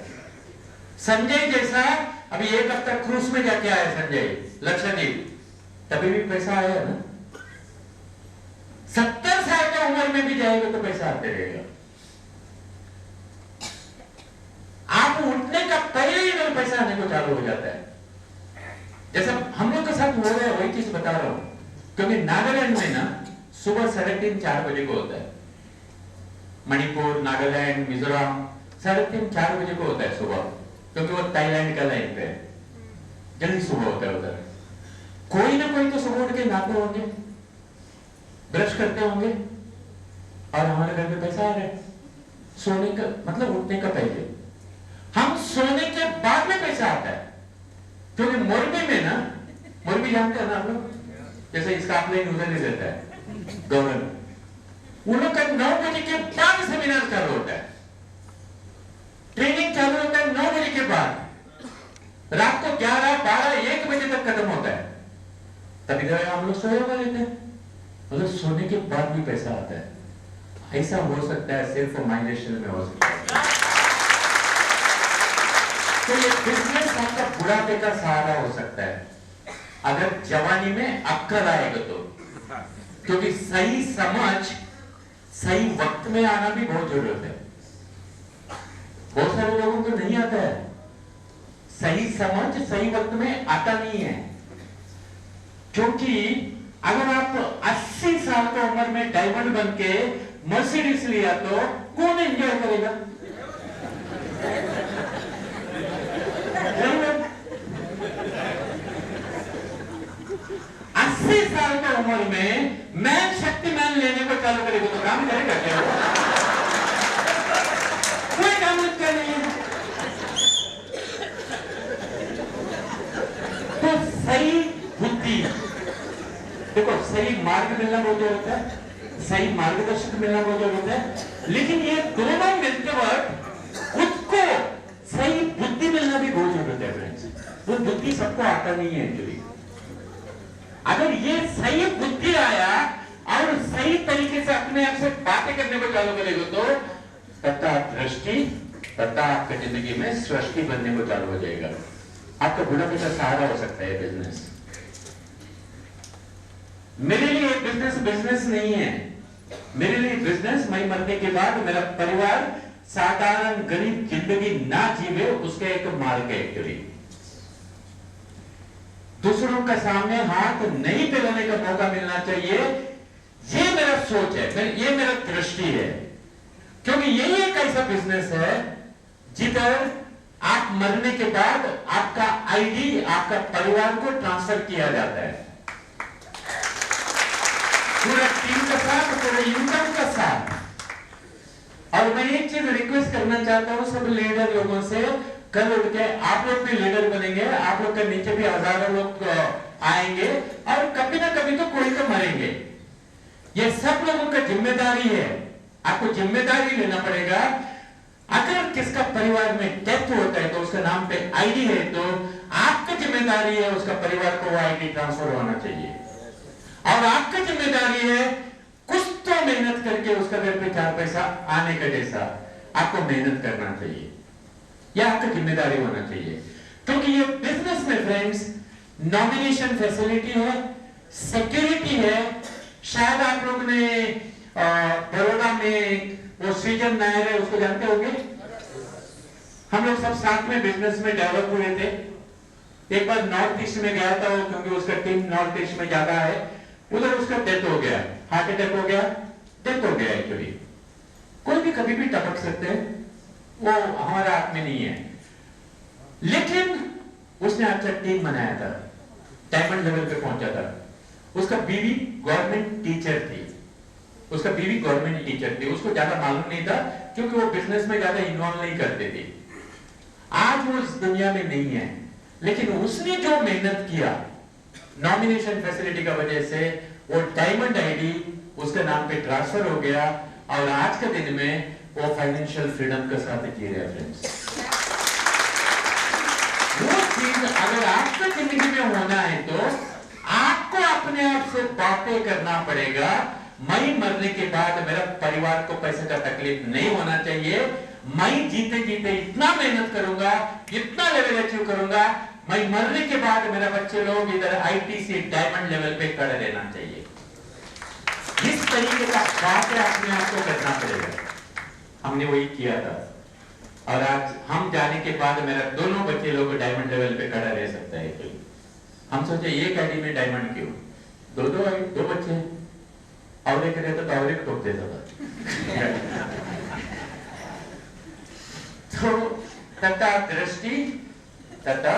संजय जैसा अभी एक हफ्ता क्रूज में जाके आया संजय लक्षद्वीप, तभी भी पैसा आया ना। 70 साल की उम्र में भी जाएगा तो पैसा आते रहेगा। आप उठने का पहले ही अगर पैसा आने को चालू हो जाता है, जैसा हम लोग के साथ हो रहा है, वही चीज बता रहा हूं। क्योंकि नागालैंड में ना सुबह 3:30-4 बजे को होता है, मणिपुर, नागालैंड, मिजोरम 3:30-4 बजे को होता है सुबह, क्योंकि वो थाईलैंड का लाइन पे है, जल्दी सुबह होता है उधर। कोई ना कोई तो सुबह उठ के नहाते होंगे, ब्रश करते होंगे, और हमारे घर में पैसा आ रहा है। सोने का मतलब उठने का पहले, हम सोने के बाद में पैसा आता है। क्योंकि मोरबी में ना, मोरबी जानते हैं ना आप लोग, जैसे इसका अपलाइन उधर ही रहता है गवर्नर, उन लोग का 9 बजे के बाद सेमिनार चालू होता है, ट्रेनिंग चालू होता है 9 बजे के बाद, रात को 11, 12, 1 बजे तक खत्म होता है। तभी हम लोग सोए हुए रहते हैं, मतलब सोने के बाद भी पैसा आता है। ऐसा हो सकता है सिर्फ माइग्रेशन में हो सकता है। तो ये बिजनेस आपका बुढ़ापे का सहारा हो सकता है। अगर जवानी में अक्कल आएगा तो, क्योंकि सही समझ सही वक्त में आना भी बहुत जरूरत है। बहुत सारे लोगों को नहीं आता है, सही समझ सही वक्त में आता नहीं है। क्योंकि अगर आप 80 साल की उम्र में डायमंड बन के मर्सिडीज लिया तो कौन एंजॉय करेगा? अस्सी साल की उम्र में मैन शक्तिमान लेने को चालू करेगा तो काम करेगा क्या? कोई काम नहीं करेगा। तो सही बुद्धि, देखो सही मार्ग मिलना बहुत जरूरत है, सही मार्गदर्शक मिलना बहुत जरूरत है, लेकिन ये दोनों मिलते वक्त खुद को सही बुद्धि मिलना भी बहुत जरूरत है फ्रेंड्स। वो बुद्धि सबको आता नहीं है एक्चुअली। अगर ये सही बुद्धि आया और सही तरीके से अपने आप से बातें करने को चालू करेगा तो तथा दृष्टि तथा आपकी जिंदगी में सृष्टि बनने को चालू हो जाएगा। आपका बुढ़ापे का सहारा हो सकता है बिजनेस। मेरे लिए बिजनेस बिजनेस नहीं है। मेरे लिए बिजनेस मैं मरने के बाद मेरा परिवार साधारण गरीब जिंदगी ना जीवे उसका एक मार्ग है एक्चुअली। दूसरों के सामने हाथ नहीं फैलाने का मौका मिलना चाहिए, ये मेरा सोच है, ये मेरा दृष्टि है। क्योंकि यही एक ऐसा बिजनेस है जिधर आप मरने के बाद आपका आईडी आपका परिवार को ट्रांसफर किया जाता है, पूरा टीम का साथ, पूरे इनकम का साथ। और मैं एक चीज रिक्वेस्ट करना चाहता हूं सब लीडर लोगों से, कल उठ के आप लोग भी लीडर बनेंगे, आप लोग के नीचे भी हजारों लोग आएंगे और कभी ना कभी तो कोई तो मरेंगे। ये सब लोगों का जिम्मेदारी है, आपको जिम्मेदारी लेना पड़ेगा। अगर किसका परिवार में डेथ होता है तो उसका नाम पे आईडी है तो आपकी जिम्मेदारी है उसका परिवार को वो आईडी ट्रांसफर होना चाहिए। और आपकी जिम्मेदारी है कुछ तो मेहनत करके उसका घर पे 4 पैसा आने का जैसा आपको मेहनत करना चाहिए, यह आपकी जिम्मेदारी होना चाहिए। क्योंकि ये बिजनेस में फ्रेंड्स नॉमिनेशन फैसिलिटी है, सिक्योरिटी है। शायद आप लोग ने बड़ौदा में वो सृजन नायर है, उसको जानते होंगे। हम लोग सब साथ में बिजनेस में डेवलप हुए थे। एक बार नॉर्थ ईस्ट में गया था वो, क्योंकि उसका टीम नॉर्थ ईस्ट में ज्यादा है, उधर उसका डेथ हो गया, हार्ट अटैक हो गया, डेथ हो गया एक्चुअली। कोई भी कभी भी टपक सकते हैं, वो हमारे हाथ में नहीं है। लेकिन उसने अच्छा टीम बनाया था, डायमंड लेवल पे पहुंचा था। उसका बीवी गवर्नमेंट टीचर थी, उसका बीवी गवर्नमेंट टीचर थी। उसको ज्यादा मालूम नहीं था क्योंकि वो बिजनेस में ज्यादा इन्वॉल्व नहीं करते थे। आज वो इस दुनिया में नहीं है, लेकिन उसने जो मेहनत किया नॉमिनेशन फैसिलिटी का वजह से वो डायमंड आईडी उसके नाम पे ट्रांसफर हो गया और आज के दिन में वो फाइनेंशियल फ्रीडम के साथ जी रहे हैं फ्रेंड्स। वो चीज अगर आपकी जिंदगी में होना है तो आपको अपने आप से बातें करना पड़ेगा। मैं मरने के बाद मेरा परिवार को पैसे का तकलीफ नहीं होना चाहिए। मैं जीते जीते इतना मेहनत करूंगा, इतना लेवल अचीव करूंगा, मैं मरने के बाद मेरा बच्चे लोग इधर आईटीसी डायमंड लेवल पे खड़े रहना चाहिए। इस तरीके का बातें अपने आप को करना पड़ेगा। हमने वही किया था और आज हम जाने के बाद मेरा दोनों बच्चे लोग डायमंड लेवल पे खड़ा रह सकता है। हम सोचे एक आईडी में डायमंड क्यों, दो बच्चे हैं, और एक रहता तो और एक टोक देता था। तो तथा दृष्टि तथा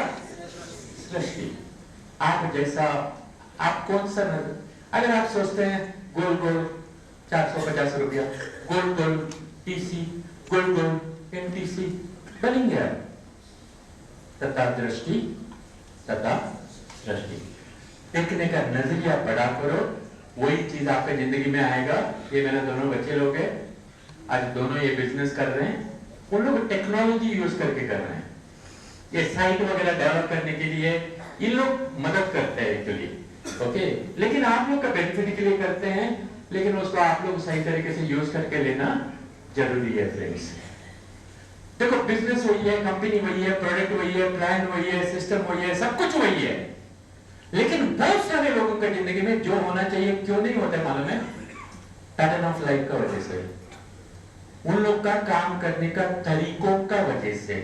सृष्टि, आप जैसा आप कौन सा नजर, अगर आप सोचते हैं गोल गोल 450 रुपया, गोल गोल टीसी, गोल गोल एमटीसी बनेंगे। तथा दृष्टि तथा सृष्टि, देखने का नजरिया बड़ा करो, वही चीज आपकी जिंदगी में आएगा। ये मेरे दोनों बच्चे लोग हैं, आज दोनों ये बिजनेस कर रहे हैं। उन लोग टेक्नोलॉजी यूज करके कर रहे हैं, ये साइट वगैरह डेवलप करने के लिए इन लोग मदद करते हैं एक्चुअली, ओके। लेकिन आप लोग का बेनिफिट के लिए करते हैं, लेकिन उसको आप लोग सही तरीके से यूज करके लेना जरूरी है फ्रेंड्स। देखो बिजनेस वही है, कंपनी वही है, प्रोडक्ट वही है, प्लान वही है, सिस्टम वही है, सब कुछ वही है, लेकिन बहुत सारे लोगों की जिंदगी में जो होना चाहिए क्यों नहीं होता मालूम है? पैटर्न ऑफ लाइफ का वजह से, उन लोग का काम करने का तरीकों का वजह से,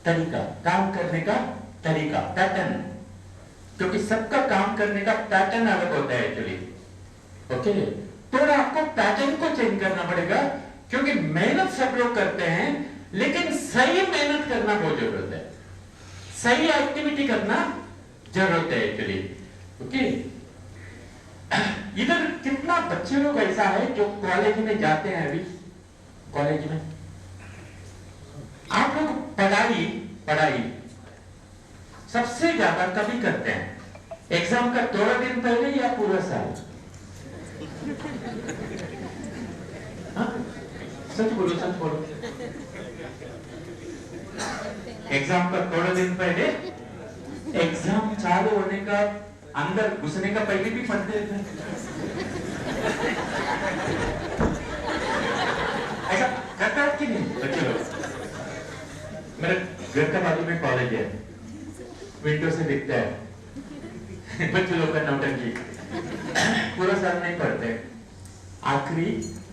तरीका, काम करने का तरीका, पैटर्न, क्योंकि सबका काम करने का पैटर्न अलग होता है एक्चुअली। ओके, तो आपको पैटर्न को चेंज करना पड़ेगा, क्योंकि मेहनत सब लोग करते हैं, लेकिन सही मेहनत करना बहुत जरूरत है, सही एक्टिविटी करना जरूरत है एक्चुअली। ओके, इधर कितना बच्चे लोग ऐसा है जो कॉलेज में जाते हैं, अभी कॉलेज में आप लोग पढ़ाई सबसे ज्यादा कभी करते हैं? एग्जाम का थोड़ा दिन पहले या पूरा साल? हाँ? सच बोलो। एग्जाम का थोड़ा दिन पहले, एग्जाम चालू होने का, अंदर घुसने का पहले भी पढ़ते थे। ऐसा करता है कि नहीं बच्चे लोग? मेरे घर का बाजू में कॉलेज है, विंडो से दिखता है बच्चे लोग का नौटंकी। पूरा साल नहीं पढ़ते, आखिरी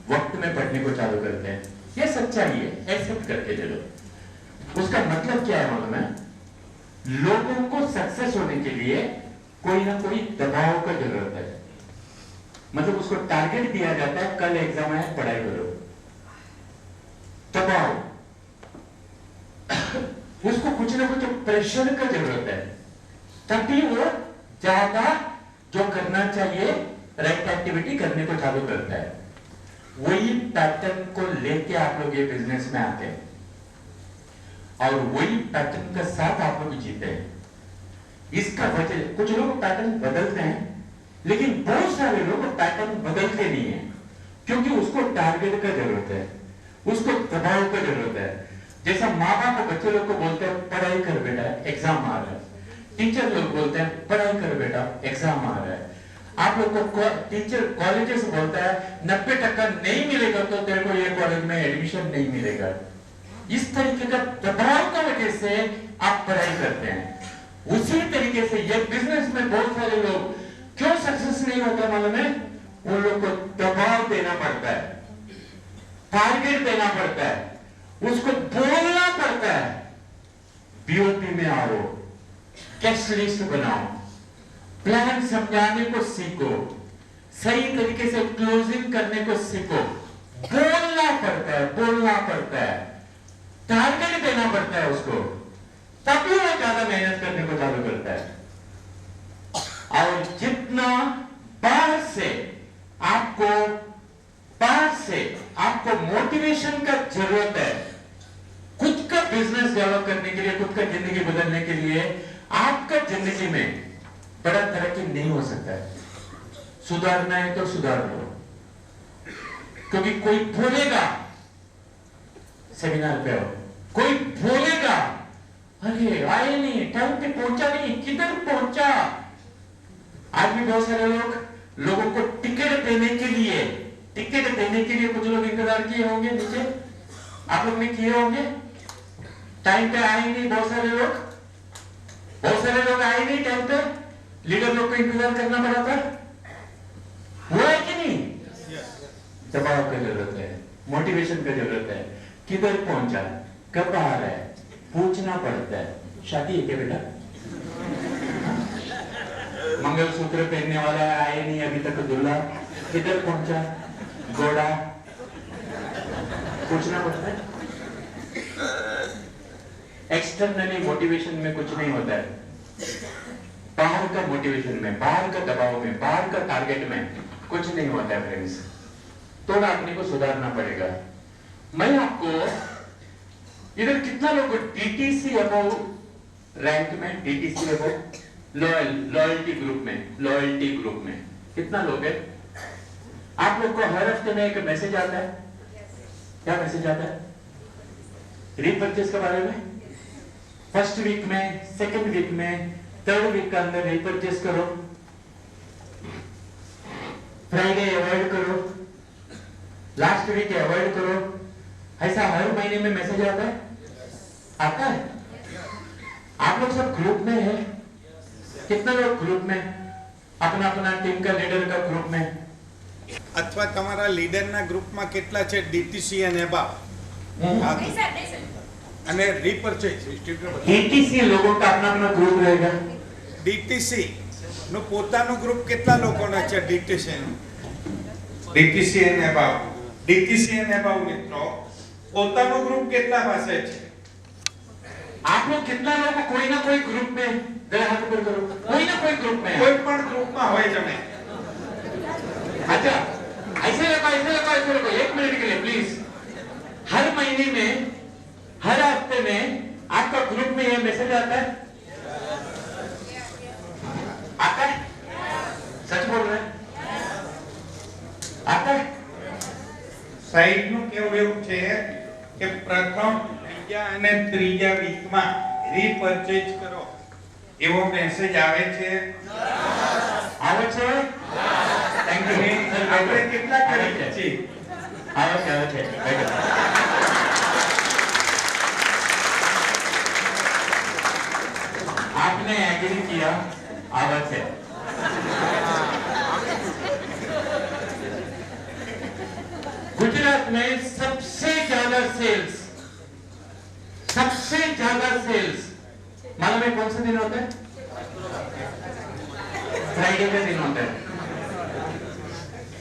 वक्त में पढ़ने को चालू करते हैं। ये सच्चाई है, एक्सेप्ट करके चलो। उसका मतलब क्या है मालूम है? लोगों को सक्सेस होने के लिए कोई ना कोई दबाव का जरूरत है। मतलब उसको टारगेट दिया जाता है, कल एग्जाम है, पढ़ाई करो। दबाव, उसको कुछ ना कुछ प्रेशर का जरूरत है, तभी वो ज्यादा जो करना चाहिए राइट एक्टिविटी करने को चालू करता है। वही पैटर्न को लेके आप लोग ये बिजनेस में आते हैं, और वही पैटर्न के साथ आप लोग जीते हैं। इसका वजह, कुछ लोग पैटर्न बदलते हैं, लेकिन बहुत सारे लोग पैटर्न बदलते नहीं है, क्योंकि उसको टारगेट का जरूरत है, उसको दबाव का जरूरत है। जैसा माँ बाप बच्चे लोग को बोलते हैं पढ़ाई कर बेटा, एग्जाम आ रहा है। टीचर लोग बोलते हैं पढ़ाई कर बेटा, एग्जाम आ रहा है। आप लोग को टीचर कॉलेजेस बोलता है 90% नहीं मिलेगा तो तेरे को ये कॉलेज में एडमिशन नहीं मिलेगा। इस तरीके का दबाव का वजह से आप पढ़ाई करते हैं। उसी तरीके से ये बिजनेस में बहुत सारे लोग क्यों सक्सेस नहीं होता मालूम है? उन लोग को दबाव देना पड़ता है, टारगेट देना पड़ता है, उसको बोलना पड़ता है, बीओपी में आओ, कैश लिस्ट बनाओ, प्लान समझाने को सीखो, सही तरीके से क्लोजिंग करने को सीखो। बोलना पड़ता है, टारगेट देना पड़ता है उसको, तभी वो ज्यादा मेहनत करने को चालू करता है। और जितना बाहर से आपको मोटिवेशन का जरूरत है, खुद का बिजनेस डेवलप करने के लिए, खुद का जिंदगी बदलने के लिए, आपका जिंदगी में बड़ा तरक्की नहीं हो सकता है। सुधारना है तो सुधार लो, क्योंकि कोई बोलेगा, सेमिनार पे हो, कोई बोलेगा अरे आए नहीं, टाइम पे पहुंचा नहीं, किधर पहुंचा। आज भी बहुत सारे लोगों को टिकट देने के लिए कुछ लोग इंतजार किए होंगे नीचे, आप लोग ने किए होंगे, टाइम पे आए नहीं। बहुत सारे लोग आए नहीं टाइम पे, लीडर लोग को इंतजार करना पड़ा था, हुआ है कि नहीं? दबाव का जरूरत है, मोटिवेशन का जरूरत है, किधर पहुंचा, कब आ रहा है, पूछना पड़ता है। शादी है क्या बेटा? मंगलसूत्र पहनने वाला है, आए नहीं अभी तक दूल्हा, किधर पहुंचा, घोड़ा, पूछना पड़ता है। एक्सटर्नली मोटिवेशन में कुछ नहीं होता है, बाहर का मोटिवेशन में, बाहर का दबाव में, बाहर का टारगेट में कुछ नहीं होता है फ्रेंड्स। तो अपने को सुधारना पड़ेगा। मैं आपको इधर कितना लोग डीटीसी अबव रैंक में, डीटीसी अबव लॉयल्टी ग्रुप में कितना लोग है? आप लोग को हर हफ्ते में एक मैसेज आता है। क्या मैसेज आता है? रीपरचेस के बारे में। फर्स्ट वीक में, सेकंड वीक में, थर्ड वीक के अंदर रीपरचेस करो, फ्राइडे अवॉइड करो, लास्ट वीक अवॉइड करो। ऐसा हर महीने में मैसेज आता है। आप लोग सब ग्रुप में है, कितना लोग ग्रुप में अपना अपना टीम का लीडर का ग्रुप में अथवा તમારા લીડરના ગ્રુપમાં કેટલા છે ડીટીસી અને એબા અને રીપરચેઝ डीटीसी लोगों का अपना अपना ग्रुप रहेगा ડીટીસી નું પોતાનું ગ્રુપ કેટલા લોકોના છે ડીટીસી નું ડીટીસી અને એબા ડીટીસી અને એબા મિત્રો પોતાનું ગ્રુપ કેટલા પાસે છે आप लोग कितना लोग कोई ना कोई ग्रुप में जरा हाथ ऊपर करो कोई ना कोई ग्रुप में કોઈ પણ ગ્રુપમાં હોય જમે अच्छा ऐसे लगा एक मिनट के लिए प्लीज हर महीने में हर हफ्ते में आपका ग्रुप में ये मैसेज आता है आता है सच बोल रहे हैं आता है સાઈડ નું કેવું એવું છે કે પ્રથમ બીજા અને ત્રીજા વીકમાં રીપરચેજ કરો એવો મેસેજ આવે છે આવે છે થેન્ક યુ આપણે કેટલા કરીએ છીએ આવે છે आपने एग्री किया आवाज है गुजरात में सबसे ज्यादा सेल्स मालूम है कौन सा दिन होता है फ्राइडे का दिन होता है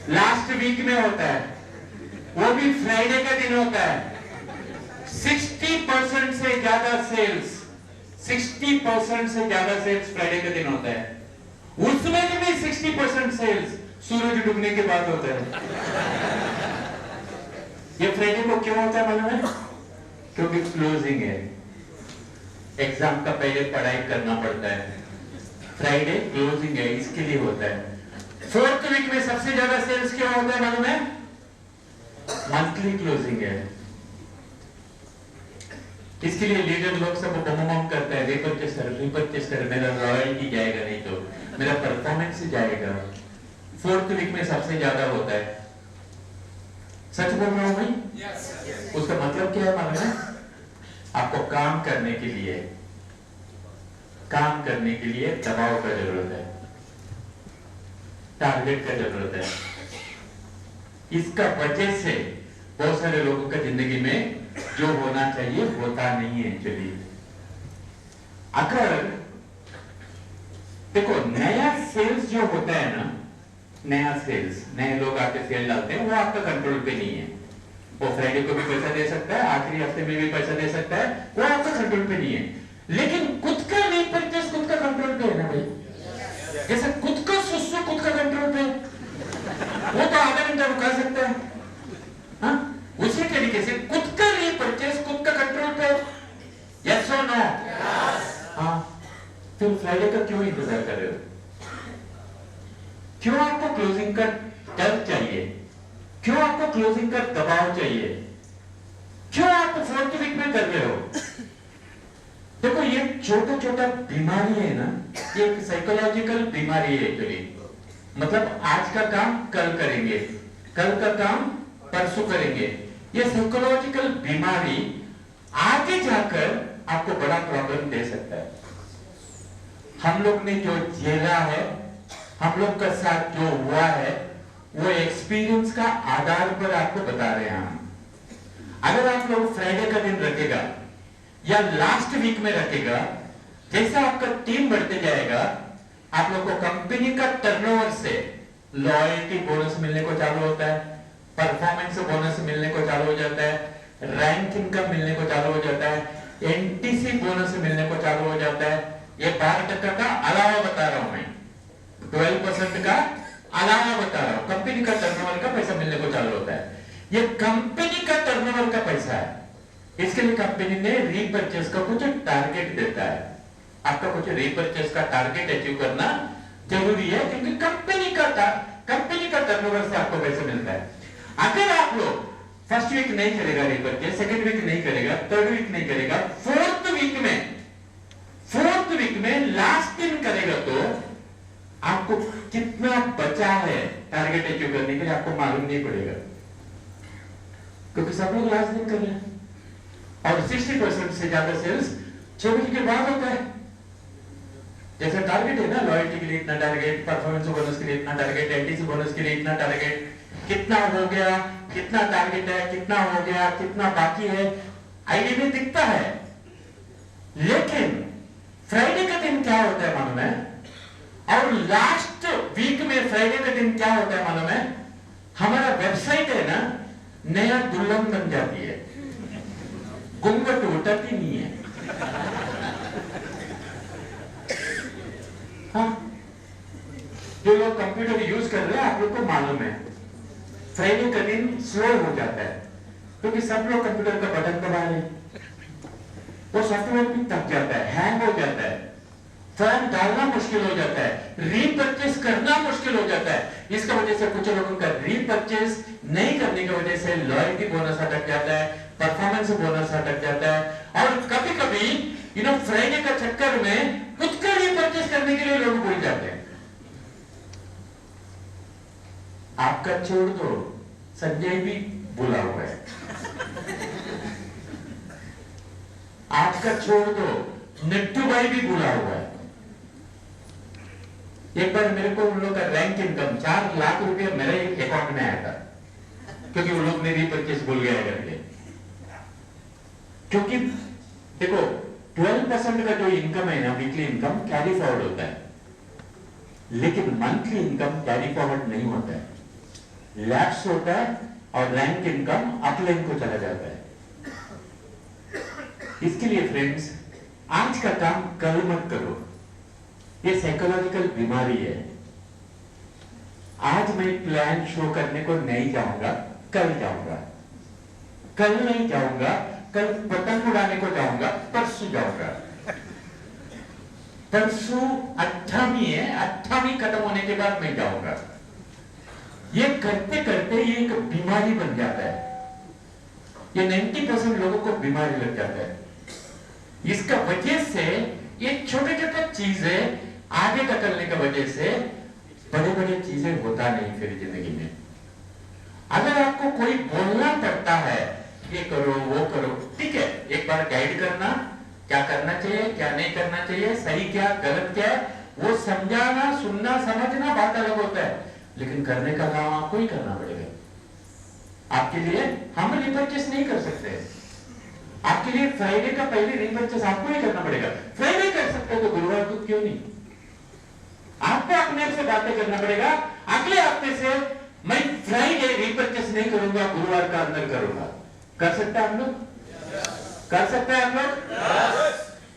लास्ट वीक में होता है वो भी फ्राइडे का दिन होता है 60% से ज्यादा सेल्स 60% से ज्यादा सेल्स फ्राइडे का दिन होता है उसमें भी 60% सेल्स सूरज डूबने के बाद होता है ये फ्राइडे को क्यों होता है मालूम है क्योंकि क्लोजिंग है एग्जाम का पहले पढ़ाई करना पड़ता है फ्राइडे क्लोजिंग है इसके लिए होता है फोर्थ वीक में सबसे ज्यादा सेल्स क्यों होता है मालूम है मंथली क्लोजिंग है इसके लिए लीडर लोग सब बम करते हैं रिपर्चेस कर मेरा रॉयल्टी जाएगा नहीं तो मेरा परफॉर्मेंस जाएगा फोर्थ वीक में सबसे ज्यादा होता है सच बोल रहा हूं भाई उसका मतलब क्या है मालूम है आपको काम करने के लिए दबाव का जरूरत है टारगेट का जरूरत है इसका वजह से बहुत सारे लोगों का जिंदगी में जो होना चाहिए होता नहीं है एक्चुअली अगर देखो नया सेल्स जो होता है ना नया सेल्स नए लोग आके सेल डालते हैं वो आपका कंट्रोल पे नहीं है वो फ्राइडे को भी पैसा दे सकता है आखिरी हफ्ते में भी पैसा दे सकता है वो आपका कंट्रोल पे नहीं है लेकिन खुद का रीपरचेस खुद का कंट्रोल पे है ना भाई जैसे खुद का सुसु खुद का कंट्रोल पे वो तो आधा घंटा रुका सकता है हाँ? उसी तरीके से खुद का रीपरचेस खुद का कंट्रोल पे यस और नो हाँ फिर फ्राइडे का क्यों इंतजार कर रहे हो क्यों आपको क्लोजिंग का डर चाहिए क्यों आपको क्लोजिंग का दबाव चाहिए क्यों आप फोर्थ वीक में कर रहे हो देखो ये छोटा बीमारी है ना ये एक साइकोलॉजिकल बीमारी है एक्चुअली मतलब आज का काम कल करेंगे कल का काम परसों करेंगे ये साइकोलॉजिकल बीमारी आगे जाकर आपको बड़ा प्रॉब्लम दे सकता है हम लोग ने जो झेला है हम लोग का साथ जो हुआ है वो एक्सपीरियंस का आधार पर आपको बता रहे हैं हम अगर आप लोग फ्राइडे का दिन रखेगा या लास्ट वीक में रखेगा जैसा आपका टीम बढ़ते जाएगा आप लोग को कंपनी का टर्नओवर से लॉयल्टी बोनस मिलने को चालू होता है परफॉर्मेंस बोनस मिलने को चालू हो जाता है रैंक इनकम मिलने को चालू हो जाता है एनटीसी बोनस मिलने को चालू हो जाता है ये 12% का अलावा बता रहा हूं मैं 12% का अलावा बता रहा हूं कंपनी का टर्नओवर का पैसा मिलने को चालू होता है ये कंपनी का टर्नओवर का पैसा है इसके लिए कंपनी ने रीपरचेस का कुछ टारगेट देता है आपका कुछ रीपरचेस का टारगेट अचीव करना जरूरी है क्योंकि कंपनी का टर्नओवर से आपको पैसा मिलता है अगर आप लोग फर्स्ट वीक नहीं करेगा रीपरचेस सेकंड वीक नहीं करेगा थर्ड वीक नहीं करेगा फोर्थ वीक में लास्ट दिन करेगा तो आपको कितना बचा है टारगेट अचीव करने के लिए आपको मालूम नहीं पड़ेगा क्योंकि सब लोग लास्ट दिन कर रहे हैं और 60% से ज्यादा सेल्स 6 बजे के बाद होता है जैसे टारगेट है ना, लॉयल्टी के लिए इतना टारगेट, परफॉर्मेंस बोनस के लिए इतना टारगेट, एलटीसी बोनस के लिए इतना टारगेट, कितना हो गया, कितना टारगेट है, कितना हो गया, कितना बाकी है, आईडी में दिखता है। लेकिन फ्राइडे का दिन क्या होता है मालूम है? और लास्ट वीक में फ्राइडे का दिन क्या होता है मालूम है? हमारा वेबसाइट है ना, नया दुल्हन बन जाती है, घूंघट उठती नहीं है। हाँ, जो लोग कंप्यूटर यूज कर रहे हैं आप लोग को मालूम है, फ्राइडे का दिन स्लो हो जाता है क्योंकि सब लोग कंप्यूटर का बटन दबा रहे हैं, वो सॉफ्टवेयर भी थक जाता है, हैंग हो जाता है, फॉर्म डालना मुश्किल हो जाता है, रीपरचेस करना मुश्किल हो जाता है। इसका वजह से कुछ लोगों का रीपरचेस नहीं करने की वजह से लॉयल्टी बोनस अटक जाता है, परफॉर्मेंस बोनस अटक जाता है, और कभी कभी फ्राइडे का चक्कर में खुद का रीपरचेस करने के लिए लोग भूल जाते हैं। आपका छोड़ दो, संजय भी भूला हुआ है, आपका छोड़ दो, निट्टू भाई भी भूला हुआ है। एक बार मेरे को उन लोग का रैंक इनकम 4 लाख रुपया मेरे अकाउंट में आया था, क्योंकि उन लोग ने रीपरचेस भूल गया करके। क्योंकि देखो 12% का जो इनकम है ना, वीकली इनकम कैरी फॉरवर्ड होता है, लेकिन मंथली इनकम कैरी फॉरवर्ड नहीं होता है, लैप्स होता है और रैंक इनकम अपलाइन को चला जाता है। इसके लिए फ्रेंड्स, आज का काम कल मत करो, ये साइकोलॉजिकल बीमारी है। आज मैं प्लान शो करने को नहीं जाऊंगा, कल जाऊंगा, कल नहीं जाऊंगा, कल पतंग उड़ाने को जाऊंगा, परसों जाऊंगा। परसों 8वीं है, 8वीं खत्म होने के बाद मैं जाऊंगा। ये करते करते ये एक बीमारी बन जाता है, ये 90% लोगों को बीमारी लग जाता है। इसका वजह से ये छोटे छोटे चीजें आगे धकेलने की वजह से बड़े बड़े चीजें होता नहीं फिर जिंदगी में। अगर आपको कोई बोलना पड़ता है ये करो वो करो, ठीक है, एक बार गाइड करना, क्या करना चाहिए क्या नहीं करना चाहिए, सही क्या गलत क्या है, वो समझाना, सुनना, समझना बात अलग होता है, लेकिन करने का काम आपको ही करना पड़ेगा। आपके लिए हम रिपर्चेस नहीं कर सकते, आपके लिए फ्राइडे का पहले रिपर्चेस आपको ही करना पड़ेगा। फ्राइडे कर सकते हो तो गुरुवार को क्यों नहीं? आपको अपने आप से बातें करना पड़ेगा। अगले हफ्ते से मैं फ्राइडे रिपर्चेस नहीं करूंगा, गुरुवार का अंदर करूंगा। कर सकते हैं आप लोग? कर सकते हैं आप लोग?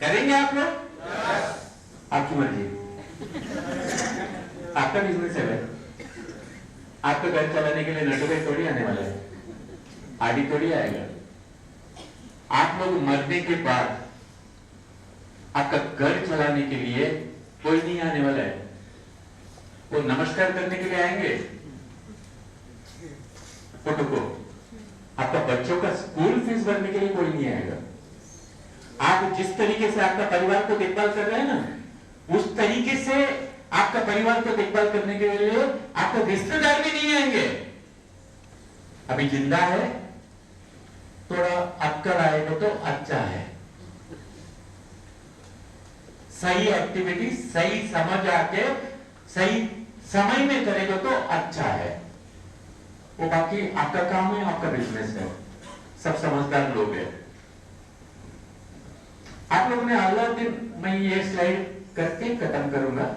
करेंगे आप लोग? आपकी मर्जी, आपका बिजनेस है भाई, आपका घर चलाने के लिए नटू भाई थोड़ी आने वाला है, आदि थोड़ी आएगा। आप लोग मरने के बाद आपका घर चलाने के लिए कोई नहीं आने वाला है, वो नमस्कार करने के लिए आएंगे फोटो को। आपका बच्चों का स्कूल फीस भरने के लिए कोई नहीं आएगा। आप जिस तरीके से आपका परिवार को देखभाल कर रहे हैं ना, उस तरीके से आपका परिवार को देखभाल करने के लिए आपको रिश्तेदार भी नहीं आएंगे। अभी जिंदा है, थोड़ा अक्कल आएगा तो अच्छा है, सही एक्टिविटी सही समझ आके सही समय में करेगा तो अच्छा है। वो बाकी आपका काम है, आपका बिजनेस है, सब समझदार लोग हैं। आप लोगों ने अगला दिन, मैं ये स्लाइड करके खत्म करूंगा,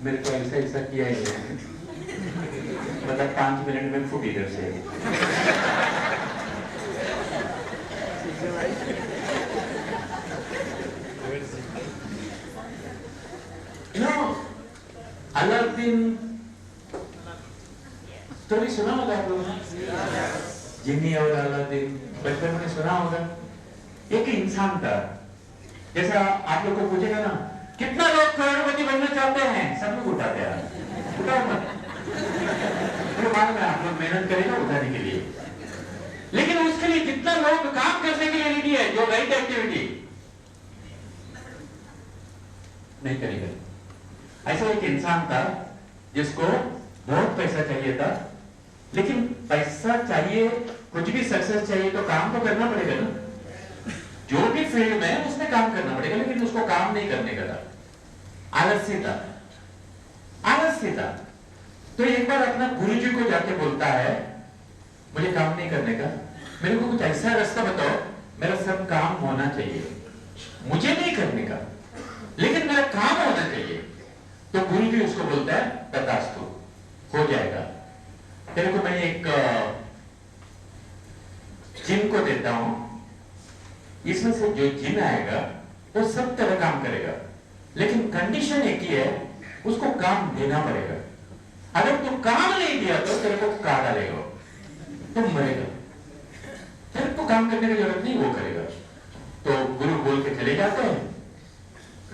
मेरे को ऐसा ऐसा किया ही है, मतलब 5 मिनट में फुट इधर से। अलाउद्दीन स्टोरी सुना होगा आप लोगों ने, जिन्नी और अलाउद्दीन, बचपन में सुना होगा। एक इंसान था, जैसा आप लोग को पूछेगा ना कितना लोग करोड़पति बनना चाहते हैं, सब लोग उठाते हैं, उठाओ मत, तो मालूम है आप लोग मेहनत करेगा उठाने के लिए, लेकिन उसके लिए कितना लोग काम करने के लिए रेडी है जो राइट एक्टिविटी नहीं करेगा। ऐसा एक इंसान था जिसको बहुत पैसा चाहिए था, लेकिन पैसा चाहिए, कुछ भी सक्सेस चाहिए तो काम तो करना पड़ेगा ना, जो भी फील्ड में उसमें काम काम करना पड़ेगा, लेकिन उसको काम नहीं करने का था, आलस्य था, आलस्य था। तो एक बार अपना गुरुजी को जाके बोलता है मुझे काम नहीं करने का, मेरे को कुछ ऐसा रास्ता बताओ मेरा सब काम होना चाहिए, मुझे नहीं करने का लेकिन मेरा काम होना चाहिए। तो गुरुजी उसको बोलता है तथास्तु, हो जाएगा। तेरे को मैं एक जिन को देता हूं, इसमें से जो जिन आएगा वो सब तरह काम करेगा, लेकिन कंडीशन एक ही है, उसको काम देना पड़ेगा। अगर तू काम नहीं दिया तो तेरे को काट डालेगा, तुम मरेगा। तेरे को काम करने की जरूरत नहीं, वो करेगा। तो गुरु बोल के चले जाते हैं।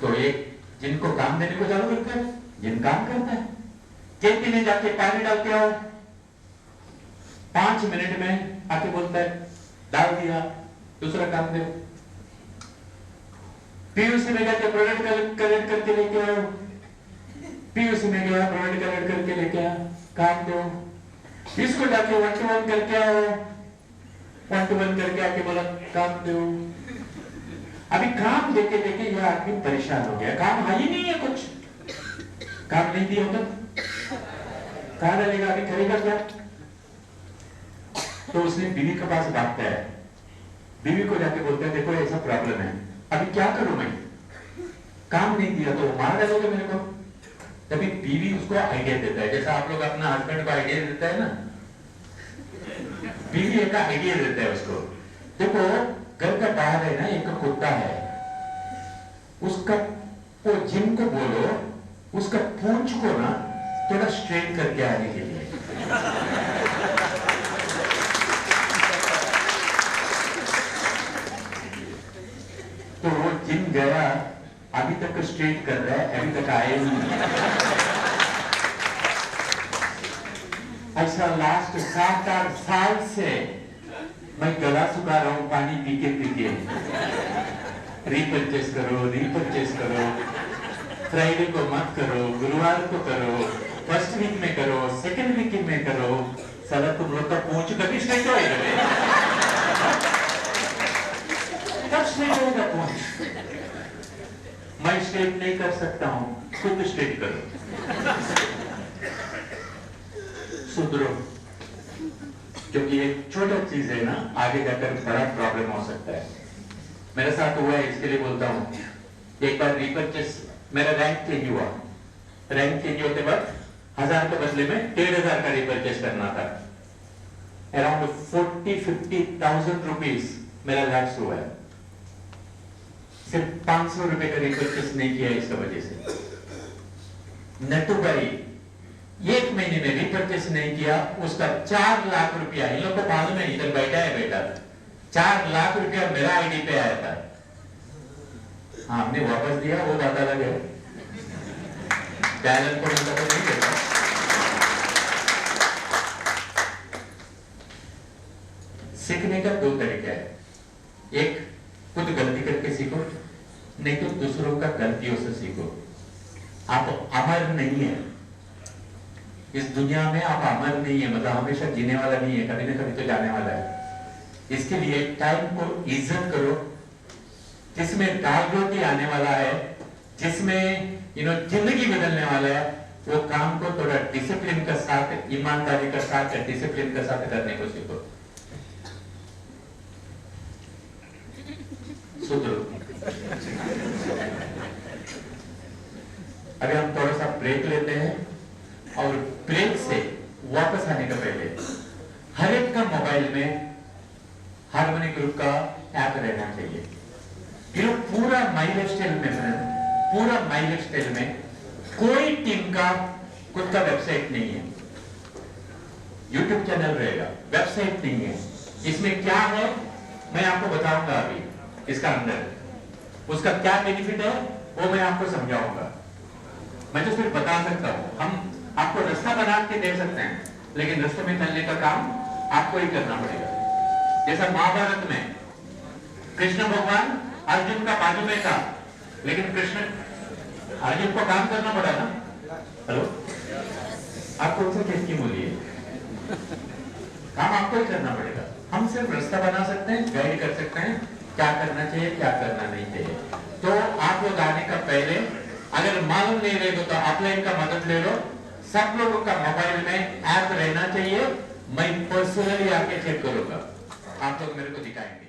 तो एक जिनको काम देने को चालू करता है, जिन काम करता है, खेती में जाके पानी डाल के आओ, 5 मिनट में आके बोलता है डाल दिया, दूसरा काम दो। पीयूसी में जाके प्रोडक्ट कलेक्ट करके लेके आओ, पीयूसी में गया प्रोडक्ट कलेक्ट करके लेके आ, काम दो। इसको जाके 1 to 1 करके आओ, 1 to 1 करके आके बोला काम दो। अभी काम देके देके यह आदमी परेशान हो गया, काम है ही नहीं है, कुछ काम नहीं दिया तो कहां डालेगा, अभी करेगा क्या? तो उसने बीवी के पास भागता है, बीवी को जाके बोलता है देखो ऐसा प्रॉब्लम है, अभी क्या करूं मैं, काम नहीं दिया तो मार डालोगे मेरे को। तभी बीवी उसको आइडिया देता है, जैसा आप लोग अपना हस्बैंड को आइडिया देता है ना, बीवी एक आइडिया देता है उसको। देखो घर का बाहर है ना एक कुत्ता है, उसका वो जिन को बोलो उसका पूंछ को ना थोड़ा स्ट्रेट करके आने के लिए। तो वो जिन गया, अभी तक स्ट्रेट कर रहा है, अभी तक आए नहीं। ऐसा लास्ट 7-8 साल से मैं गला सुखा रहा हूं पानी पी के। रीपर्चेस करो, रीपर्चेस करो, फ्राइडे को मत करो, गुरुवार को करो, फर्स्ट वीक में करो, सेकंड वीक में करो। साला तुम लोग का पूंछ कभी स्ट्रेट होएगा? कब स्ट्रेट होगा पूंछ? मैं स्ट्रेट नहीं कर सकता हूं, खुद स्ट्रेट करो, सुधरो। क्योंकि ये छोटा चीज है ना, आगे जाकर बड़ा प्रॉब्लम हो सकता है। मेरे साथ हुआ है, इसके लिए बोलता हूं। एक बार रीपर्चेस, मेरा रैंक चेंज हुआ, रैंक चेंज होते वक्त 1000 के बदले में 1500 का रीपर्चेस करना था। अराउंड 40-50,000 रुपीज मेरा लैप्स हुआ है। सिर्फ 500 रुपए का रीपर्चेस नहीं किया इसका वजह से। नटू भाई 1 महीने में रीपर्चेस नहीं किया, उसका 4 लाख रुपया, इन लोग को मालूम है, इधर बैठा है बेटा, 4 लाख रुपया मेरा आईडी पे आया था। हाँ, हमने वापस दिया, वो बात अलग है, बैलेंस को मतलब नहीं देता। सीखने का 2 तरीका है, एक खुद गलती करके सीखो, नहीं तो दूसरों का गलतियों से सीखो। आप अमर नहीं है इस दुनिया में, आप अमर नहीं है, मतलब हमेशा जीने वाला नहीं है, कभी ना कभी तो जाने वाला है। इसके लिए टाइम को इज्जत करो, जिसमें दाल रोटी आने वाला है, जिसमें जिंदगी बदलने वाला है, वो काम को थोड़ा डिसिप्लिन के साथ, ईमानदारी के साथ, डिसिप्लिन के साथ करने को सीखो। सुधरो। अभी हम थोड़ा सा ब्रेक लेते हैं, और ब्रेक से वापस आने का पहले हर एक का मोबाइल में हार्मनी ग्रुप का ऐप रहना चाहिए। ये पूरा माई लाइफस्टाइल में, पूरा माई लाइफस्टाइल में कोई टीम का खुद का वेबसाइट नहीं है, यूट्यूब चैनल रहेगा, वेबसाइट नहीं है। इसमें क्या है मैं आपको बताऊंगा अभी, इसका अंदर उसका क्या बेनिफिट है वो मैं आपको समझाऊंगा। मैं तो सिर्फ बता सकता हूं, हम आपको रास्ता बना के दे सकते हैं, लेकिन रास्ते में चलने का काम आपको ही करना पड़ेगा। जैसा महाभारत में कृष्ण भगवान अर्जुन का बाजू में था, लेकिन कृष्ण अर्जुन को काम करना पड़ा ना। हेलो, आप कौन सा केस की बोलिए, काम आपको ही करना पड़ेगा। हम सिर्फ रास्ता बना सकते हैं, गाइड कर सकते हैं, क्या करना चाहिए क्या करना नहीं चाहिए। तो आप लोग आने का पहले अगर मालूम नहीं रहेगा तो ऑफलाइन का मदद ले लो। सब लोगों का मोबाइल में ऐप रहना चाहिए। मैं पर्सनली आके चेक करूंगा, आप लोग मेरे को दिखाएंगे।